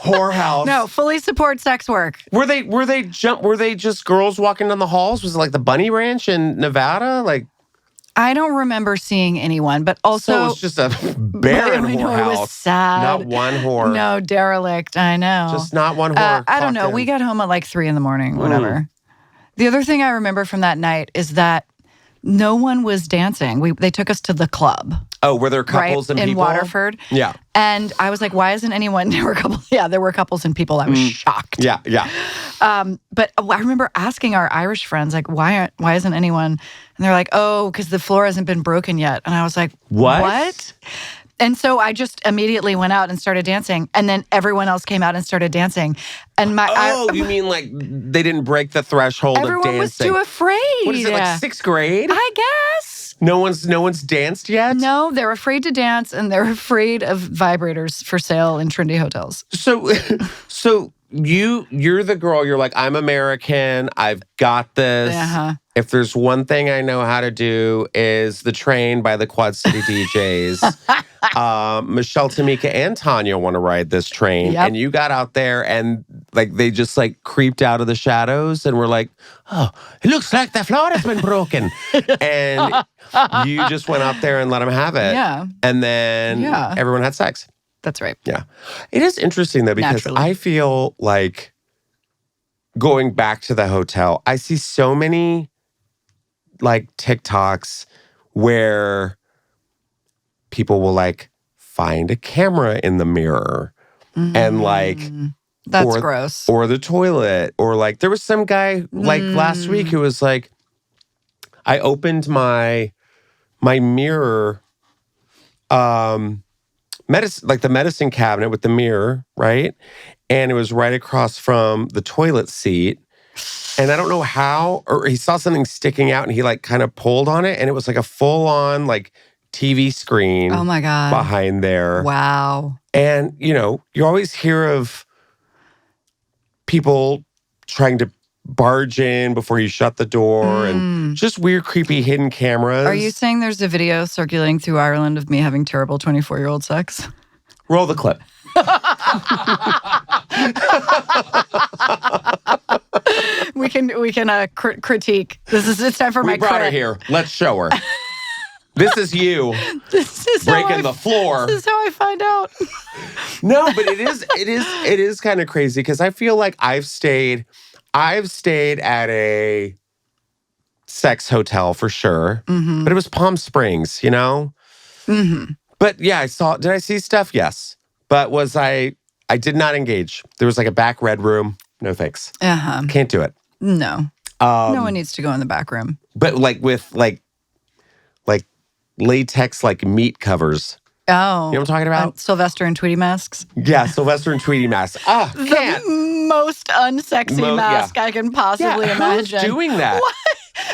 whorehouse. No, fully support sex work. Were they just girls walking down the halls? Was it like the Bunny Ranch in Nevada? Like, I don't remember seeing anyone, but also... So it was just a barren whorehouse. It was sad. Not one whore. No, derelict, I know. Just not one whore. I don't know. We got home at like 3 a.m, whatever. The other thing I remember from that night is that no one was dancing. They took us to the club. Oh, were there couples and in people? Waterford? Yeah. And I was like, why isn't anyone, there were couples. Yeah, there were couples and people. I was shocked. Yeah. But I remember asking our Irish friends, like, why isn't anyone? And they're like, oh, because the floor hasn't been broken yet. And I was like, what? And so I just immediately went out and started dancing. And then everyone else came out and started dancing. And you mean like they didn't break the threshold of dancing? Everyone was too afraid. What is it, like 6th grade? I guess. No one's danced yet? No, they're afraid to dance and they're afraid of vibrators for sale in trendy hotels. So you're the girl, you're like, I'm American, I've got this. Uh-huh. If there's one thing I know how to do is the train by the Quad City DJs. Michelle, Tamika, and Tanya want to ride this train. Yep. And you got out there and like they just like creeped out of the shadows and were like, oh, it looks like the floor has been broken. And you just went out there and let them have it. Yeah. And then everyone had sex. That's right. Yeah. It is interesting though, because Naturally. I feel like going back to the hotel, I see so many like TikToks where people will like find a camera in the mirror and like that's gross. Or the toilet, or like there was some guy like last week who was like, I opened my mirror the medicine cabinet with the mirror, right? And it was right across from the toilet seat. And I don't know how, or he saw something sticking out and he like kind of pulled on it and it was like a full on like TV screen. Oh my God. Behind there. Wow. And, you know, you always hear of people trying to barge in before you shut the door and just weird, creepy hidden cameras. Are you saying there's a video circulating through Ireland of me having terrible 24-year-old sex? Roll the clip. We can critique. It's time for my We brought her crit. here. Let's show her. This is you This is breaking the floor. This is how I find out. No, but it is kind of crazy because I feel like I've stayed at a sex hotel for sure, but it was Palm Springs, you know? Mm-hmm. But yeah, did I see stuff? Yes. But I did not engage. There was like a back red room. No thanks. Uh-huh. Can't do it. No. No one needs to go in the back room. But like with like latex like meat covers. Oh. You know what I'm talking about? Sylvester and Tweety masks. Yeah, Sylvester and Tweety masks. Ah, can't. The most unsexy mask I can possibly imagine. Who's doing that? What?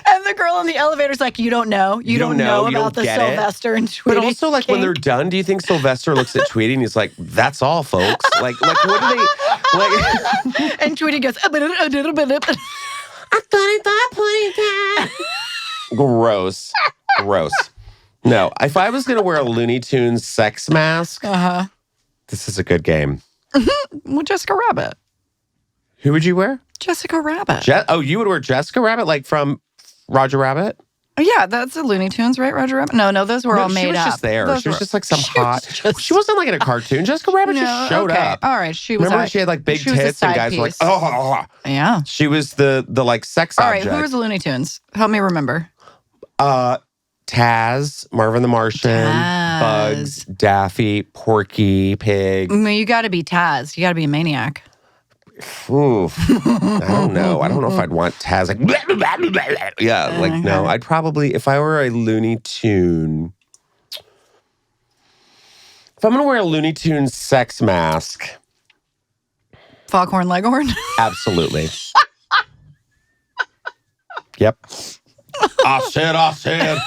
And the girl in the elevator's like, you don't know. You don't know you about don't the get it. Sylvester and Tweety. But also, like, when they're done, do you think Sylvester looks at Tweety and he's like, that's all, folks? Like what do they, like... And Tweety goes, a little bit. Gross. No, if I was going to wear a Looney Tunes sex mask, this is a good game. Well, Jessica Rabbit. Who would you wear? Jessica Rabbit. You would wear Jessica Rabbit, like from Roger Rabbit? Oh, yeah, that's the Looney Tunes, right, Roger Rabbit? No, those were all made up. She was just there. She was just like some hot... She wasn't like in a cartoon. Jessica Rabbit just showed up. All right, she was... Remember when she had like big tits and guys were like, oh. Yeah. She was the like sex object. All right, who was the Looney Tunes? Help me remember. Taz, Marvin the Martian, Bugs, Daffy, Porky, Pig. You got to be Taz. You got to be a maniac. Ooh, I don't know. I don't know if I'd want Taz like, blah, blah, blah, blah, blah. Yeah, like no. I'd probably, if I were a Looney Tune, if I'm gonna wear a Looney Tunes sex mask, Foghorn Leghorn. Absolutely. Yep. I said.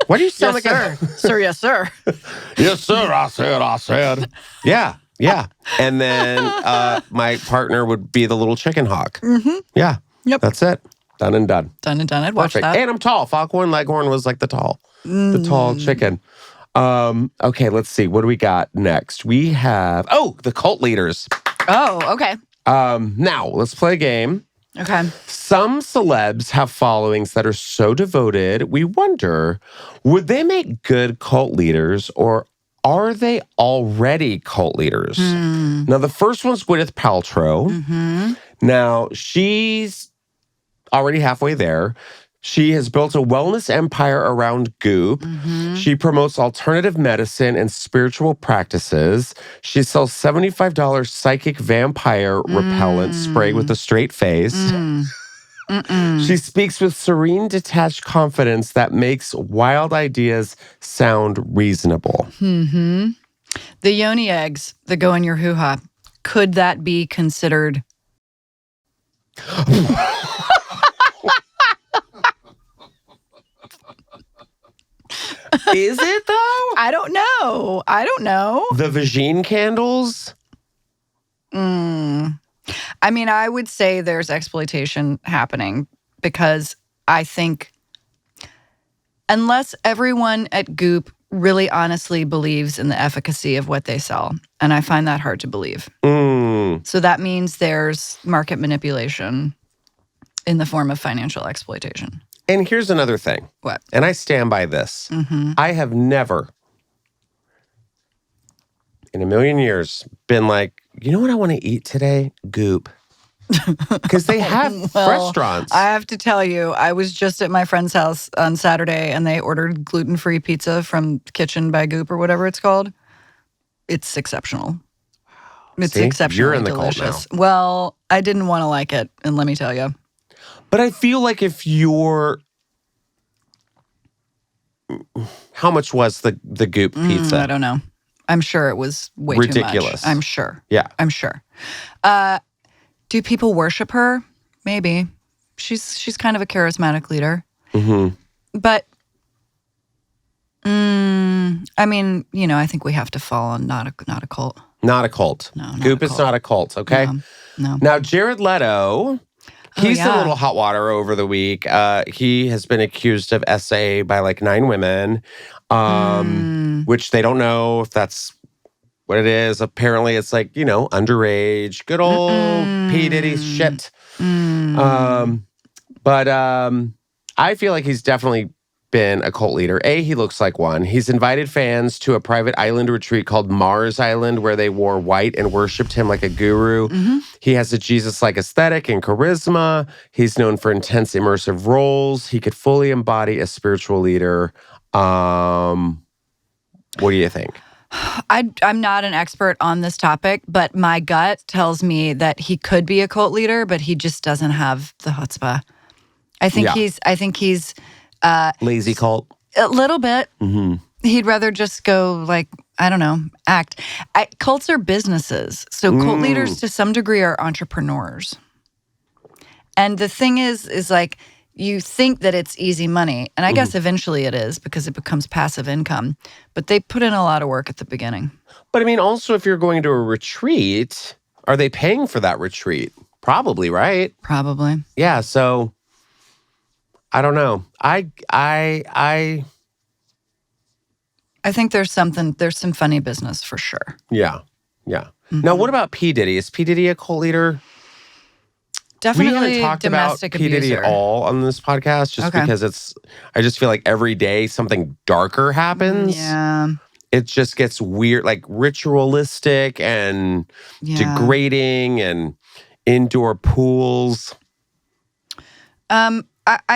Why do you sound yes, sir? Yes, sir. Yes, sir. I said. Yeah. And then my partner would be the little chicken hawk. Mm-hmm. Yeah. Yep. That's it. Done and done. I'd watch Perfect. that. And I'm tall. Foghorn Leghorn was like the tall chicken. Okay, let's see. What do we got next? We have, the cult leaders. Oh, okay. Now, let's play a game. Okay. Some celebs have followings that are so devoted, we wonder, would they make good cult leaders or are they already cult leaders? Now, the first one's Gwyneth Paltrow. Now, she's already halfway there. She has built a wellness empire around Goop. She promotes alternative medicine and spiritual practices. She sells $75 psychic vampire repellent spray with a straight face. She speaks with serene, detached confidence that makes wild ideas sound reasonable. The yoni eggs that go in your hoo-ha, could that be considered? Is it though? I don't know. The vagine candles? I mean, I would say there's exploitation happening because I think unless everyone at Goop really honestly believes in the efficacy of what they sell, and I find that hard to believe. So that means there's market manipulation in the form of financial exploitation. And here's another thing. What? And I stand by this. I have never, in a million years, been like, you know what I want to eat today? Goop. Because they have restaurants. I have to tell you, I was just at my friend's house on Saturday and they ordered gluten-free pizza from Kitchen by Goop or whatever it's called. It's exceptional. It's See? exceptionally You're in the cult delicious. Well, I didn't want to like it, and let me tell you. But I feel like if you're... How much was the Goop pizza? I don't know. I'm sure it was way Ridiculous. too much. I'm sure. Yeah. I'm sure. Do people worship her? Maybe. She's kind of a charismatic leader. But, I mean, you know, I think we have to fall on not a cult. Not a cult. No, not Goop a is cult. not a cult, okay? No. Now, Jared Leto, he's in yeah. a little hot water over the week. He has been accused of SA by like 9 women, which they don't know if that's what it is. Apparently, it's like, you know, underage, good old P. Diddy shit. But I feel like he's definitely been a cult leader. He looks like one. He's invited fans to a private island retreat called Mars Island where they wore white and worshipped him like a guru. He has a Jesus-like aesthetic and charisma. He's known for intense immersive roles. He could fully embody a spiritual leader. What do you think? I'm not an expert on this topic, but my gut tells me that he could be a cult leader, but he just doesn't have the chutzpah. I think he's Lazy cult. a little bit. He'd rather just go like, I don't know, act. Cults are businesses. So cult leaders to some degree are entrepreneurs. And the thing is like, you think that it's easy money. And I guess eventually it is because it becomes passive income. But they put in a lot of work at the beginning. But I mean, also, if you're going to a retreat, are they paying for that retreat? Probably, right? Probably. Yeah, so I don't know. I think there's some funny business for sure. yeah. Now, what about P. Diddy? Is P. Diddy a cult leader? Definitely we haven't talked about domestic P. Diddy abuser. at all on this podcast just because I just feel like every day something darker happens. Yeah. It just gets weird, like ritualistic and degrading and indoor pools. I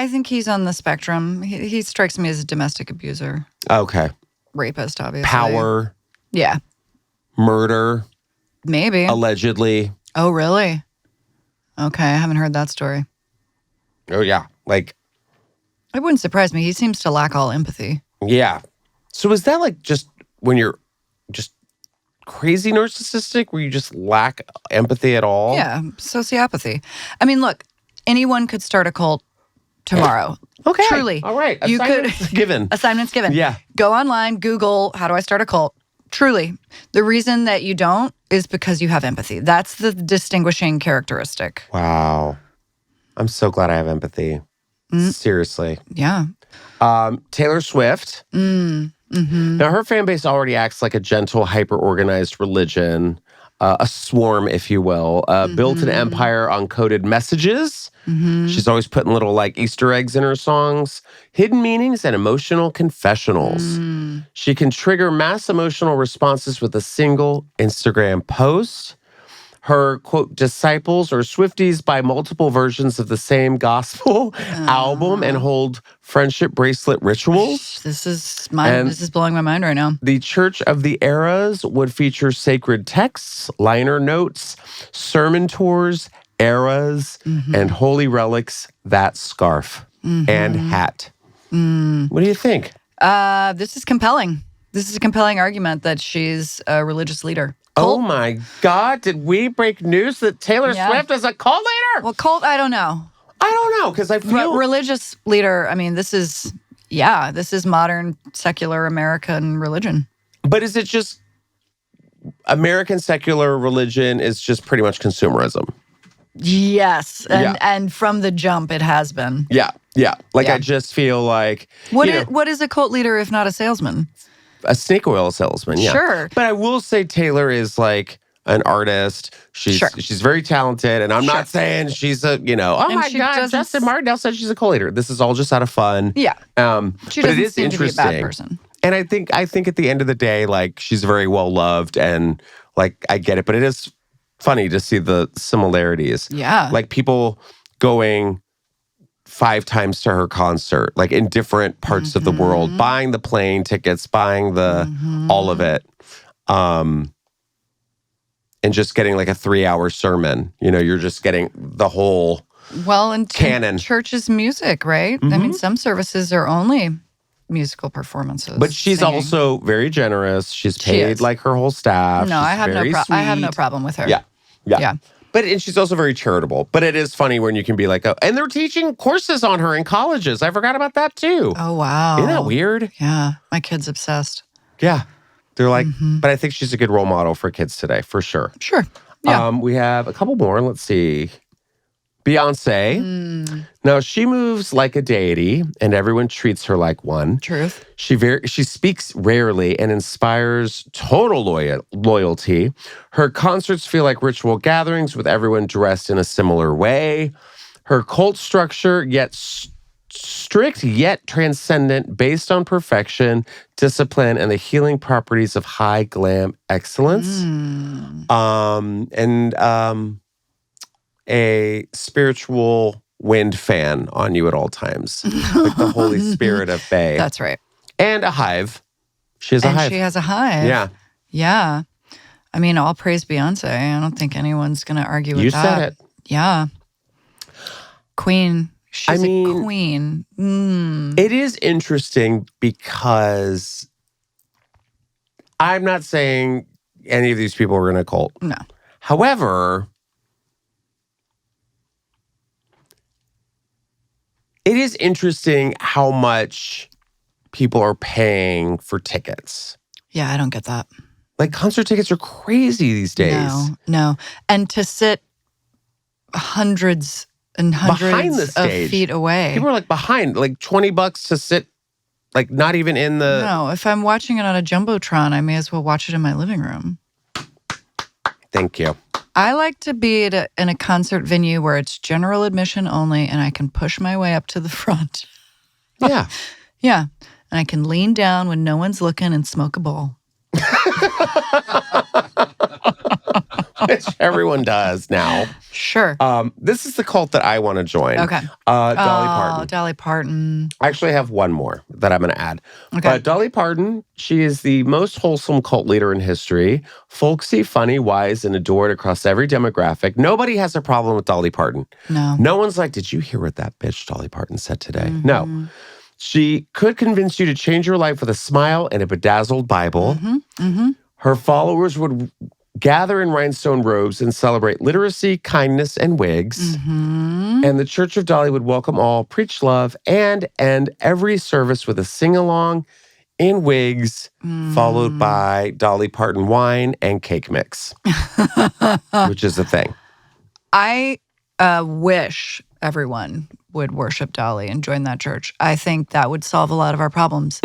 think he's on the spectrum. He strikes me as a domestic abuser. Okay. Rapist, obviously. Power. Yeah. Murder. Maybe. Allegedly. Oh, really? Okay, I haven't heard that story. Oh, yeah. Like, It wouldn't surprise me. He seems to lack all empathy. yeah. So is that like just when you're just crazy narcissistic where you just lack empathy at all? Yeah, sociopathy. I mean, look, anyone could start a cult tomorrow. Okay. Truly. All right. You Assignments given. Assignments given. Yeah. Go online, Google, how do I start a cult? Truly. The reason that you don't is because you have empathy. That's the distinguishing characteristic. Wow. I'm so glad I have empathy. Seriously. Yeah. Taylor Swift. Now, her fan base already acts like a gentle, hyper-organized religion, a swarm, if you will, built an empire on coded messages. She's always putting little like Easter eggs in her songs, hidden meanings, and emotional confessionals. She can trigger mass emotional responses with a single Instagram post. Her, quote, disciples or Swifties buy multiple versions of the same gospel album and hold friendship bracelet rituals. This is And blowing my mind right now. the Church of the Eras would feature sacred texts, liner notes, sermon tours, eras, and holy relics, that scarf and hat. What do you think? This is compelling. This is a compelling argument that she's a religious leader. Oh my God, did we break news that Taylor Swift is a cult leader? Well, cult, I don't know. I don't know, because I feel... Religious leader, I mean, this is modern secular American religion. But is it just... American secular religion is just pretty much consumerism? Yes, and from the jump, it has been. Yeah. I just feel like... What is a cult leader if not a salesman? A snake oil salesman, yeah. Sure. But I will say Taylor is like an artist. She's very talented. And I'm not saying she's a, oh my God, Justin Martindale said she's a co-leader. This is all just out of fun. Yeah. She but it is interesting. To be a bad person. And I think at the end of the day, like, she's very well loved and like, I get it. But it is funny to see the similarities. Yeah. Like people going 5 times to her concert, like in different parts of the world, buying the plane tickets, buying the all of it, and just getting like a 3-hour sermon. You're just getting the whole canon. Church's music, right? I mean, some services are only musical performances. But she's also very generous. She's paid like her whole staff. No, I have no problem with her. Yeah. And she's also very charitable. But it is funny when you can be like, oh, and they're teaching courses on her in colleges. I forgot about that too. Oh, wow. Isn't that weird? Yeah. My kid's obsessed. Yeah. They're like, but I think she's a good role model for kids today, for sure. Sure. Yeah. We have a couple more. Let's see. Beyonce. Now, she moves like a deity, and everyone treats her like one. Truth. She speaks rarely and inspires total loyalty. Her concerts feel like ritual gatherings with everyone dressed in a similar way. Her cult structure, yet strict yet transcendent, based on perfection, discipline, and the healing properties of high glam excellence. A spiritual wind fan on you at all times. Like the Holy Spirit of Faye. That's right. And a hive. She has a hive. She has a hive. Yeah. Yeah. I mean, all praise Beyonce. I don't think anyone's going to argue with that. You said it. Yeah. Queen. She's a queen. It is interesting because I'm not saying any of these people were in a cult. No. However, it is interesting how much people are paying for tickets. Yeah, I don't get that. Like, concert tickets are crazy these days. No. And to sit hundreds and hundreds of feet away. People are like behind, like $20 to sit, like not even in the... No, if I'm watching it on a Jumbotron, I may as well watch it in my living room. Thank you. I like to be in a concert venue where it's general admission only and I can push my way up to the front. Yeah. Yeah. And I can lean down when no one's looking and smoke a bowl. Which everyone does now. Sure. This is the cult that I want to join. Okay. Dolly Parton. Dolly Parton. I actually have one more that I'm going to add. Okay. But Dolly Parton, she is the most wholesome cult leader in history. Folksy, funny, wise, and adored across every demographic. Nobody has a problem with Dolly Parton. No. No one's like, did you hear what that bitch Dolly Parton said today? No. She could convince you to change your life with a smile and a bedazzled Bible. Her followers would gather in rhinestone robes and celebrate literacy, kindness, and wigs. And the Church of Dolly would welcome all, preach love, and end every service with a sing-along in wigs, followed by Dolly Parton wine and cake mix, which is a thing. I wish everyone would worship Dolly and join that church. I think that would solve a lot of our problems.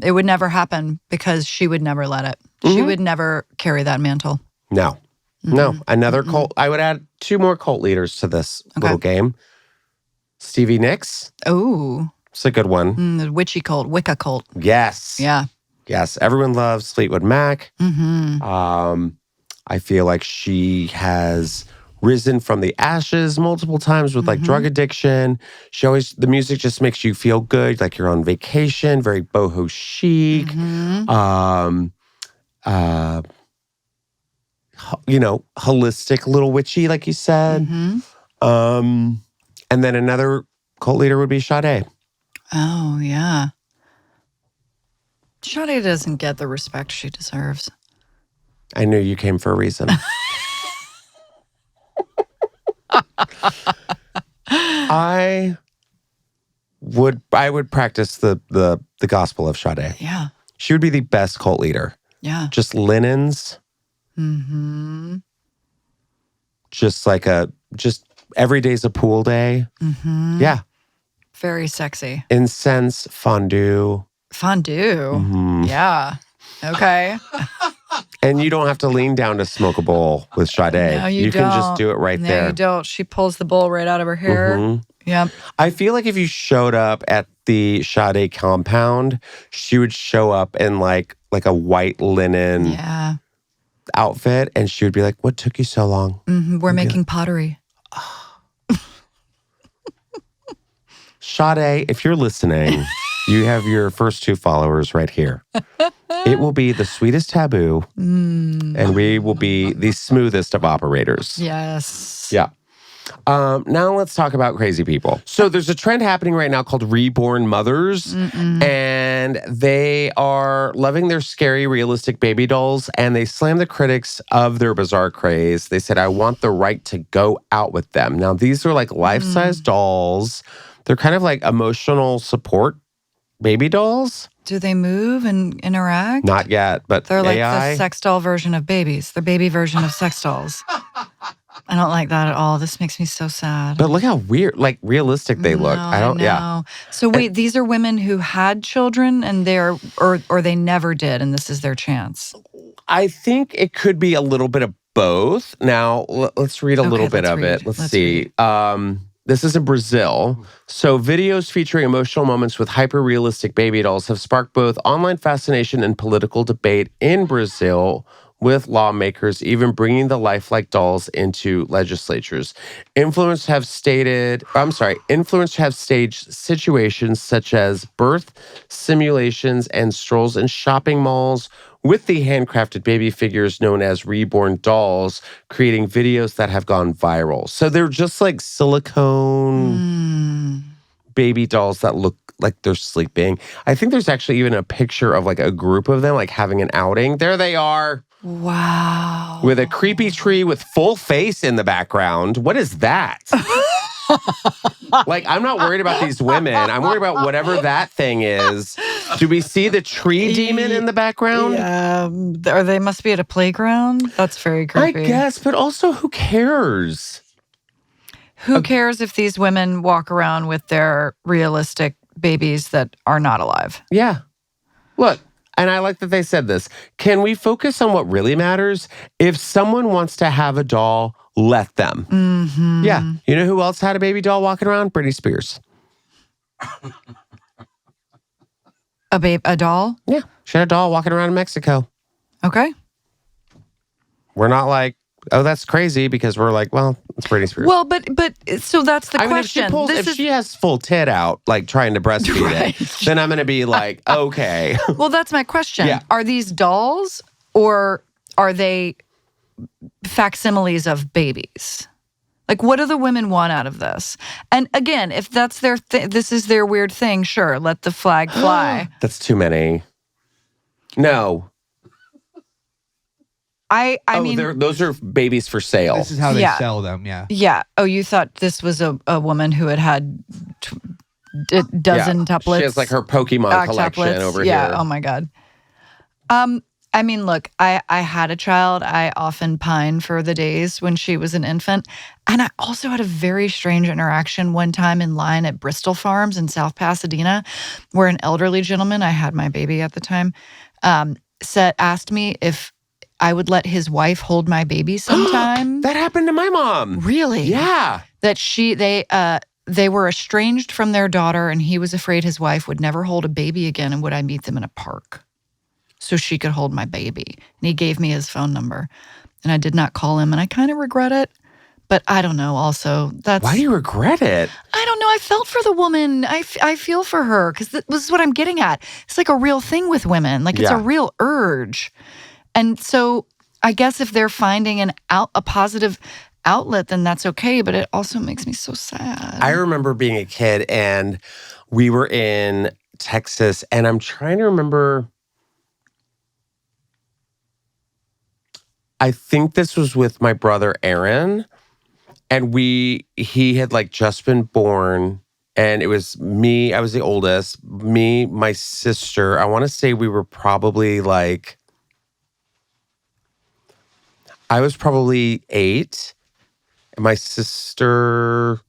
It would never happen because she would never let it. She would never carry that mantle. No. Another cult. I would add 2 more cult leaders to this little game. Stevie Nicks. Oh. It's a good one. The witchy cult, Wicca cult. Yes. Yeah. Yes. Everyone loves Fleetwood Mac. I I feel like she has risen from the ashes multiple times with like drug addiction. The music just makes you feel good, like you're on vacation, very boho chic. Holistic, little witchy, like you said. And then another cult leader would be Sade. Oh, yeah. Sade doesn't get the respect she deserves. I knew you came for a reason. I would practice the gospel of Sade. Yeah. She would be the best cult leader. Yeah. Just linens. Just every day's a pool day. Yeah. Very sexy. Incense, fondue. Fondue. Yeah. Okay. And you don't have to lean down to smoke a bowl with Sade. No, you don't. Can just do it right there. No, you don't. She pulls the bowl right out of her hair. Yeah. I feel like if you showed up at the Sade compound, she would show up in like a white linen outfit, and she would be like, "What took you so long?" We're making pottery. Sade, if you're listening, you have your first 2 followers right here. It will be the sweetest taboo, and we will be the smoothest of operators. Yes. Yeah. Now let's talk about crazy people. So there's a trend happening right now called Reborn Mothers, and they are loving their scary, realistic baby dolls, and they slam the critics of their bizarre craze. They said, "I want the right to go out with them." Now, these are like life-size dolls. They're kind of like emotional support baby dolls. Do they move and interact? Not yet, but They're like AI. the sex doll version of babies. The baby version of sex dolls. I don't like that at all. This makes me so sad. But look how weird, like realistic they look. I don't. Yeah. So wait, these are women who had children and or they never did, and this is their chance. I think it could be a little bit of both. Now, let's read a little bit of it. Let's see. This is in Brazil. So videos featuring emotional moments with hyper-realistic baby dolls have sparked both online fascination and political debate in Brazil, with lawmakers even bringing the lifelike dolls into legislatures. Influencers have staged situations such as birth simulations and strolls in shopping malls with the handcrafted baby figures known as reborn dolls, creating videos that have gone viral. So they're just like silicone baby dolls that look like they're sleeping. I think there's actually even a picture of like a group of them like having an outing. There they are. Wow. With a creepy tree with full face in the background. What is that? Like, I'm not worried about these women. I'm worried about whatever that thing is. Do we see the tree demon in the background? Yeah. Or they must be at a playground. That's very creepy. I guess, but also who cares? Who cares if these women walk around with their realistic babies that are not alive? Yeah. Look. And I like that they said this. Can we focus on what really matters? If someone wants to have a doll, let them. Yeah. You know who else had a baby doll walking around? Britney Spears. A doll? Yeah. She had a doll walking around in Mexico. Okay. We're not like, oh, that's crazy, because we're like, well, it's Britney Spears. Well, but so that's the question. If she has full tit out, like trying to breastfeed it, then I'm going to be like, okay. Well, that's my question. Yeah. Are these dolls or are they facsimiles of babies? Like, what do the women want out of this? And again, if that's this is their weird thing, sure, let the flag fly. That's too many. No. I mean, those are babies for sale. This is how they sell them, yeah. Yeah. Oh, you thought this was a woman who had a dozen tuplets? She has like her Pokemon collection over here. Yeah. Oh my God. I mean, look, I had a child. I often pine for the days when she was an infant. And I also had a very strange interaction one time in line at Bristol Farms in South Pasadena, where an elderly gentleman, I had my baby at the time, asked me if I would let his wife hold my baby sometime. That happened to my mom. Really? Yeah. That they were estranged from their daughter, and he was afraid his wife would never hold a baby again, and would I meet them in a park so she could hold my baby. And he gave me his phone number. and I did not call him, and I kind of regret it. But I don't know. Also, Why do you regret it? I don't know. I felt for the woman. I feel for her because this is what I'm getting at. It's like a real thing with women. Like it's a real urge. And so I guess if they're finding a positive outlet, then that's okay. But it also makes me so sad. I remember being a kid and we were in Texas, and I'm trying to remember. I think this was with my brother Aaron. And he had like just been born, and it was me. I was the oldest. Me, my sister. I want to say we were probably like, I was probably 8, and my sister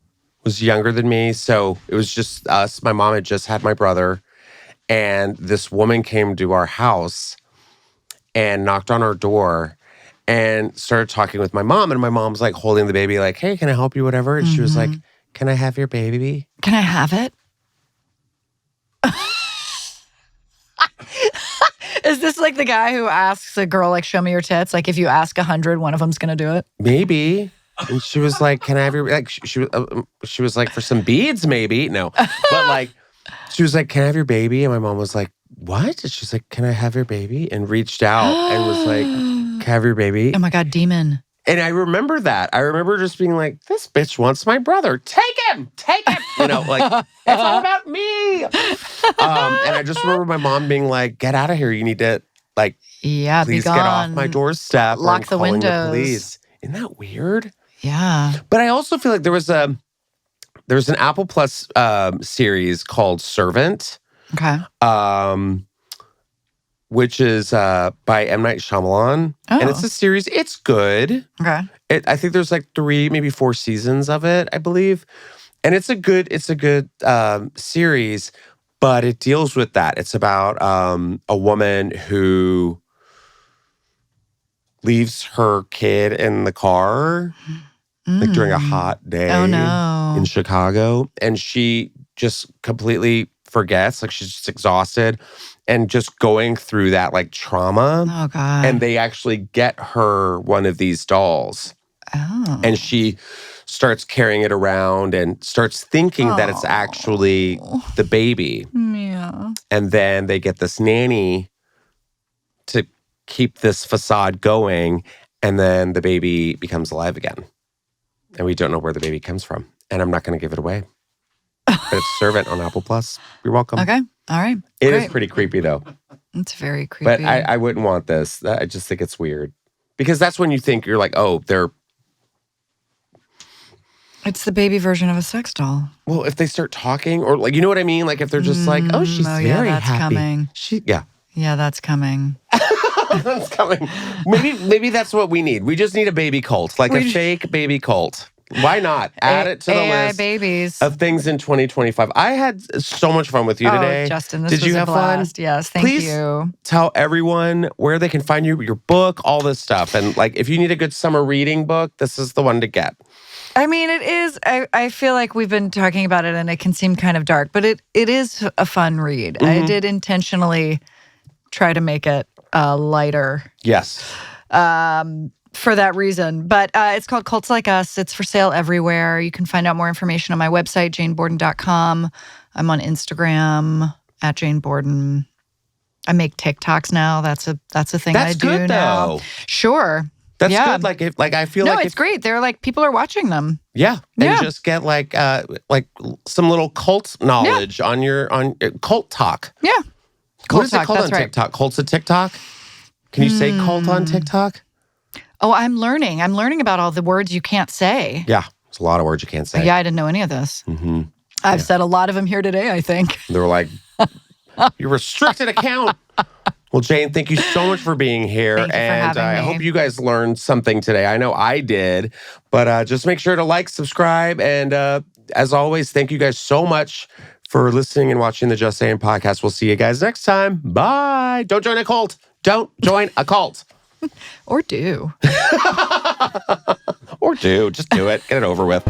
was younger than me. So it was just us. My mom had just had my brother, and this woman came to our house and knocked on our door. And started talking with my mom, and my mom's like holding the baby, like, "Hey, can I help you?" Whatever. And she was like, "Can I have your baby? Can I have it?" Is this like the guy who asks a girl, like, "Show me your tits"? Like, if you ask 100, one of them's gonna do it. Maybe. And she was like, "Can I have your like?" She was like, "For some beads, maybe." No, but like, she was like, "Can I have your baby?" And my mom was like, "What?" And she's like, "Can I have your baby?" And reached out and was like, "Can I have your baby?" Oh my God, demon. And I remember that. I remember just being like, "This bitch wants my brother. Take him. Take him." You know, like, it's all about me. And I just remember my mom being like, "Get out of here. You need to, like, Yeah, please be gone. get off my doorstep. or Lock I'm the calling windows." police." Isn't that weird? Yeah. But I also feel like there was an Apple Plus series called Servant. Okay. Which is by M. Night Shyamalan. And it's a series. It's good. Okay. I think there's like 3, maybe 4 seasons of it, I believe. And it's a good series, but it deals with that. It's about a woman who leaves her kid in the car, like during a hot day in Chicago. And she just completely forgets, like she's just exhausted and just going through that like trauma. Oh God. And they actually get her one of these dolls. Oh. And she starts carrying it around and starts thinking that it's actually the baby. Yeah. And then they get this nanny to keep this facade going. And then the baby becomes alive again. And we don't know where the baby comes from. And I'm not going to give it away. But it's Servant on Apple Plus. You're welcome. Okay. All right. It is pretty creepy, though. It's very creepy. But I wouldn't want this. I just think it's weird. Because that's when you think you're like, oh, they're... It's the baby version of a sex doll. Well, if they start talking, or like, you know what I mean? Like if they're just like, oh, she's very that's happy. Coming. Yeah, that's coming. That's coming. Maybe that's what we need. We just need a baby cult, like a fake baby cult. Why not? Add it to the AI list babies. of things in 2025. I had so much fun with you today. Justin, this Did was you a have blast. fun? Yes, thank Please you. Tell everyone where they can find you, your book, all this stuff. And like, if you need a good summer reading book, this is the one to get. I mean, it is. I feel like we've been talking about it and it can seem kind of dark, but it is a fun read. Mm-hmm. I did intentionally try to make it lighter. Yes. For that reason. But it's called Cults Like Us. It's for sale everywhere. You can find out more information on my website, janeborden.com. I'm on Instagram at Jane Borden. I make TikToks now. That's a thing I do good, now. though. Sure. That's Yeah. good. Like I feel No, like it's great. They're like, people are watching them. Yeah. Yeah. And just get like some little cult knowledge on cult talk. Yeah. What is it talk, called on that's right. TikTok? Cults of TikTok? Can you say cult on TikTok? Oh, I'm learning. I'm learning about all the words you can't say. Yeah. There's a lot of words you can't say. Yeah, I didn't know any of this. Mm-hmm. I've said a lot of them here today, I think. They were like, your restricted account. Well, Jane, thank you so much for being here. Thank you for and having I me. hope you guys learned something today. I know I did. But just make sure to like, subscribe. And as always, thank you guys so much for listening and watching the Just Sayin podcast. We'll see you guys next time. Bye. Don't join a cult. Don't join a cult. Or do. Or do. Just do it. Get it over with.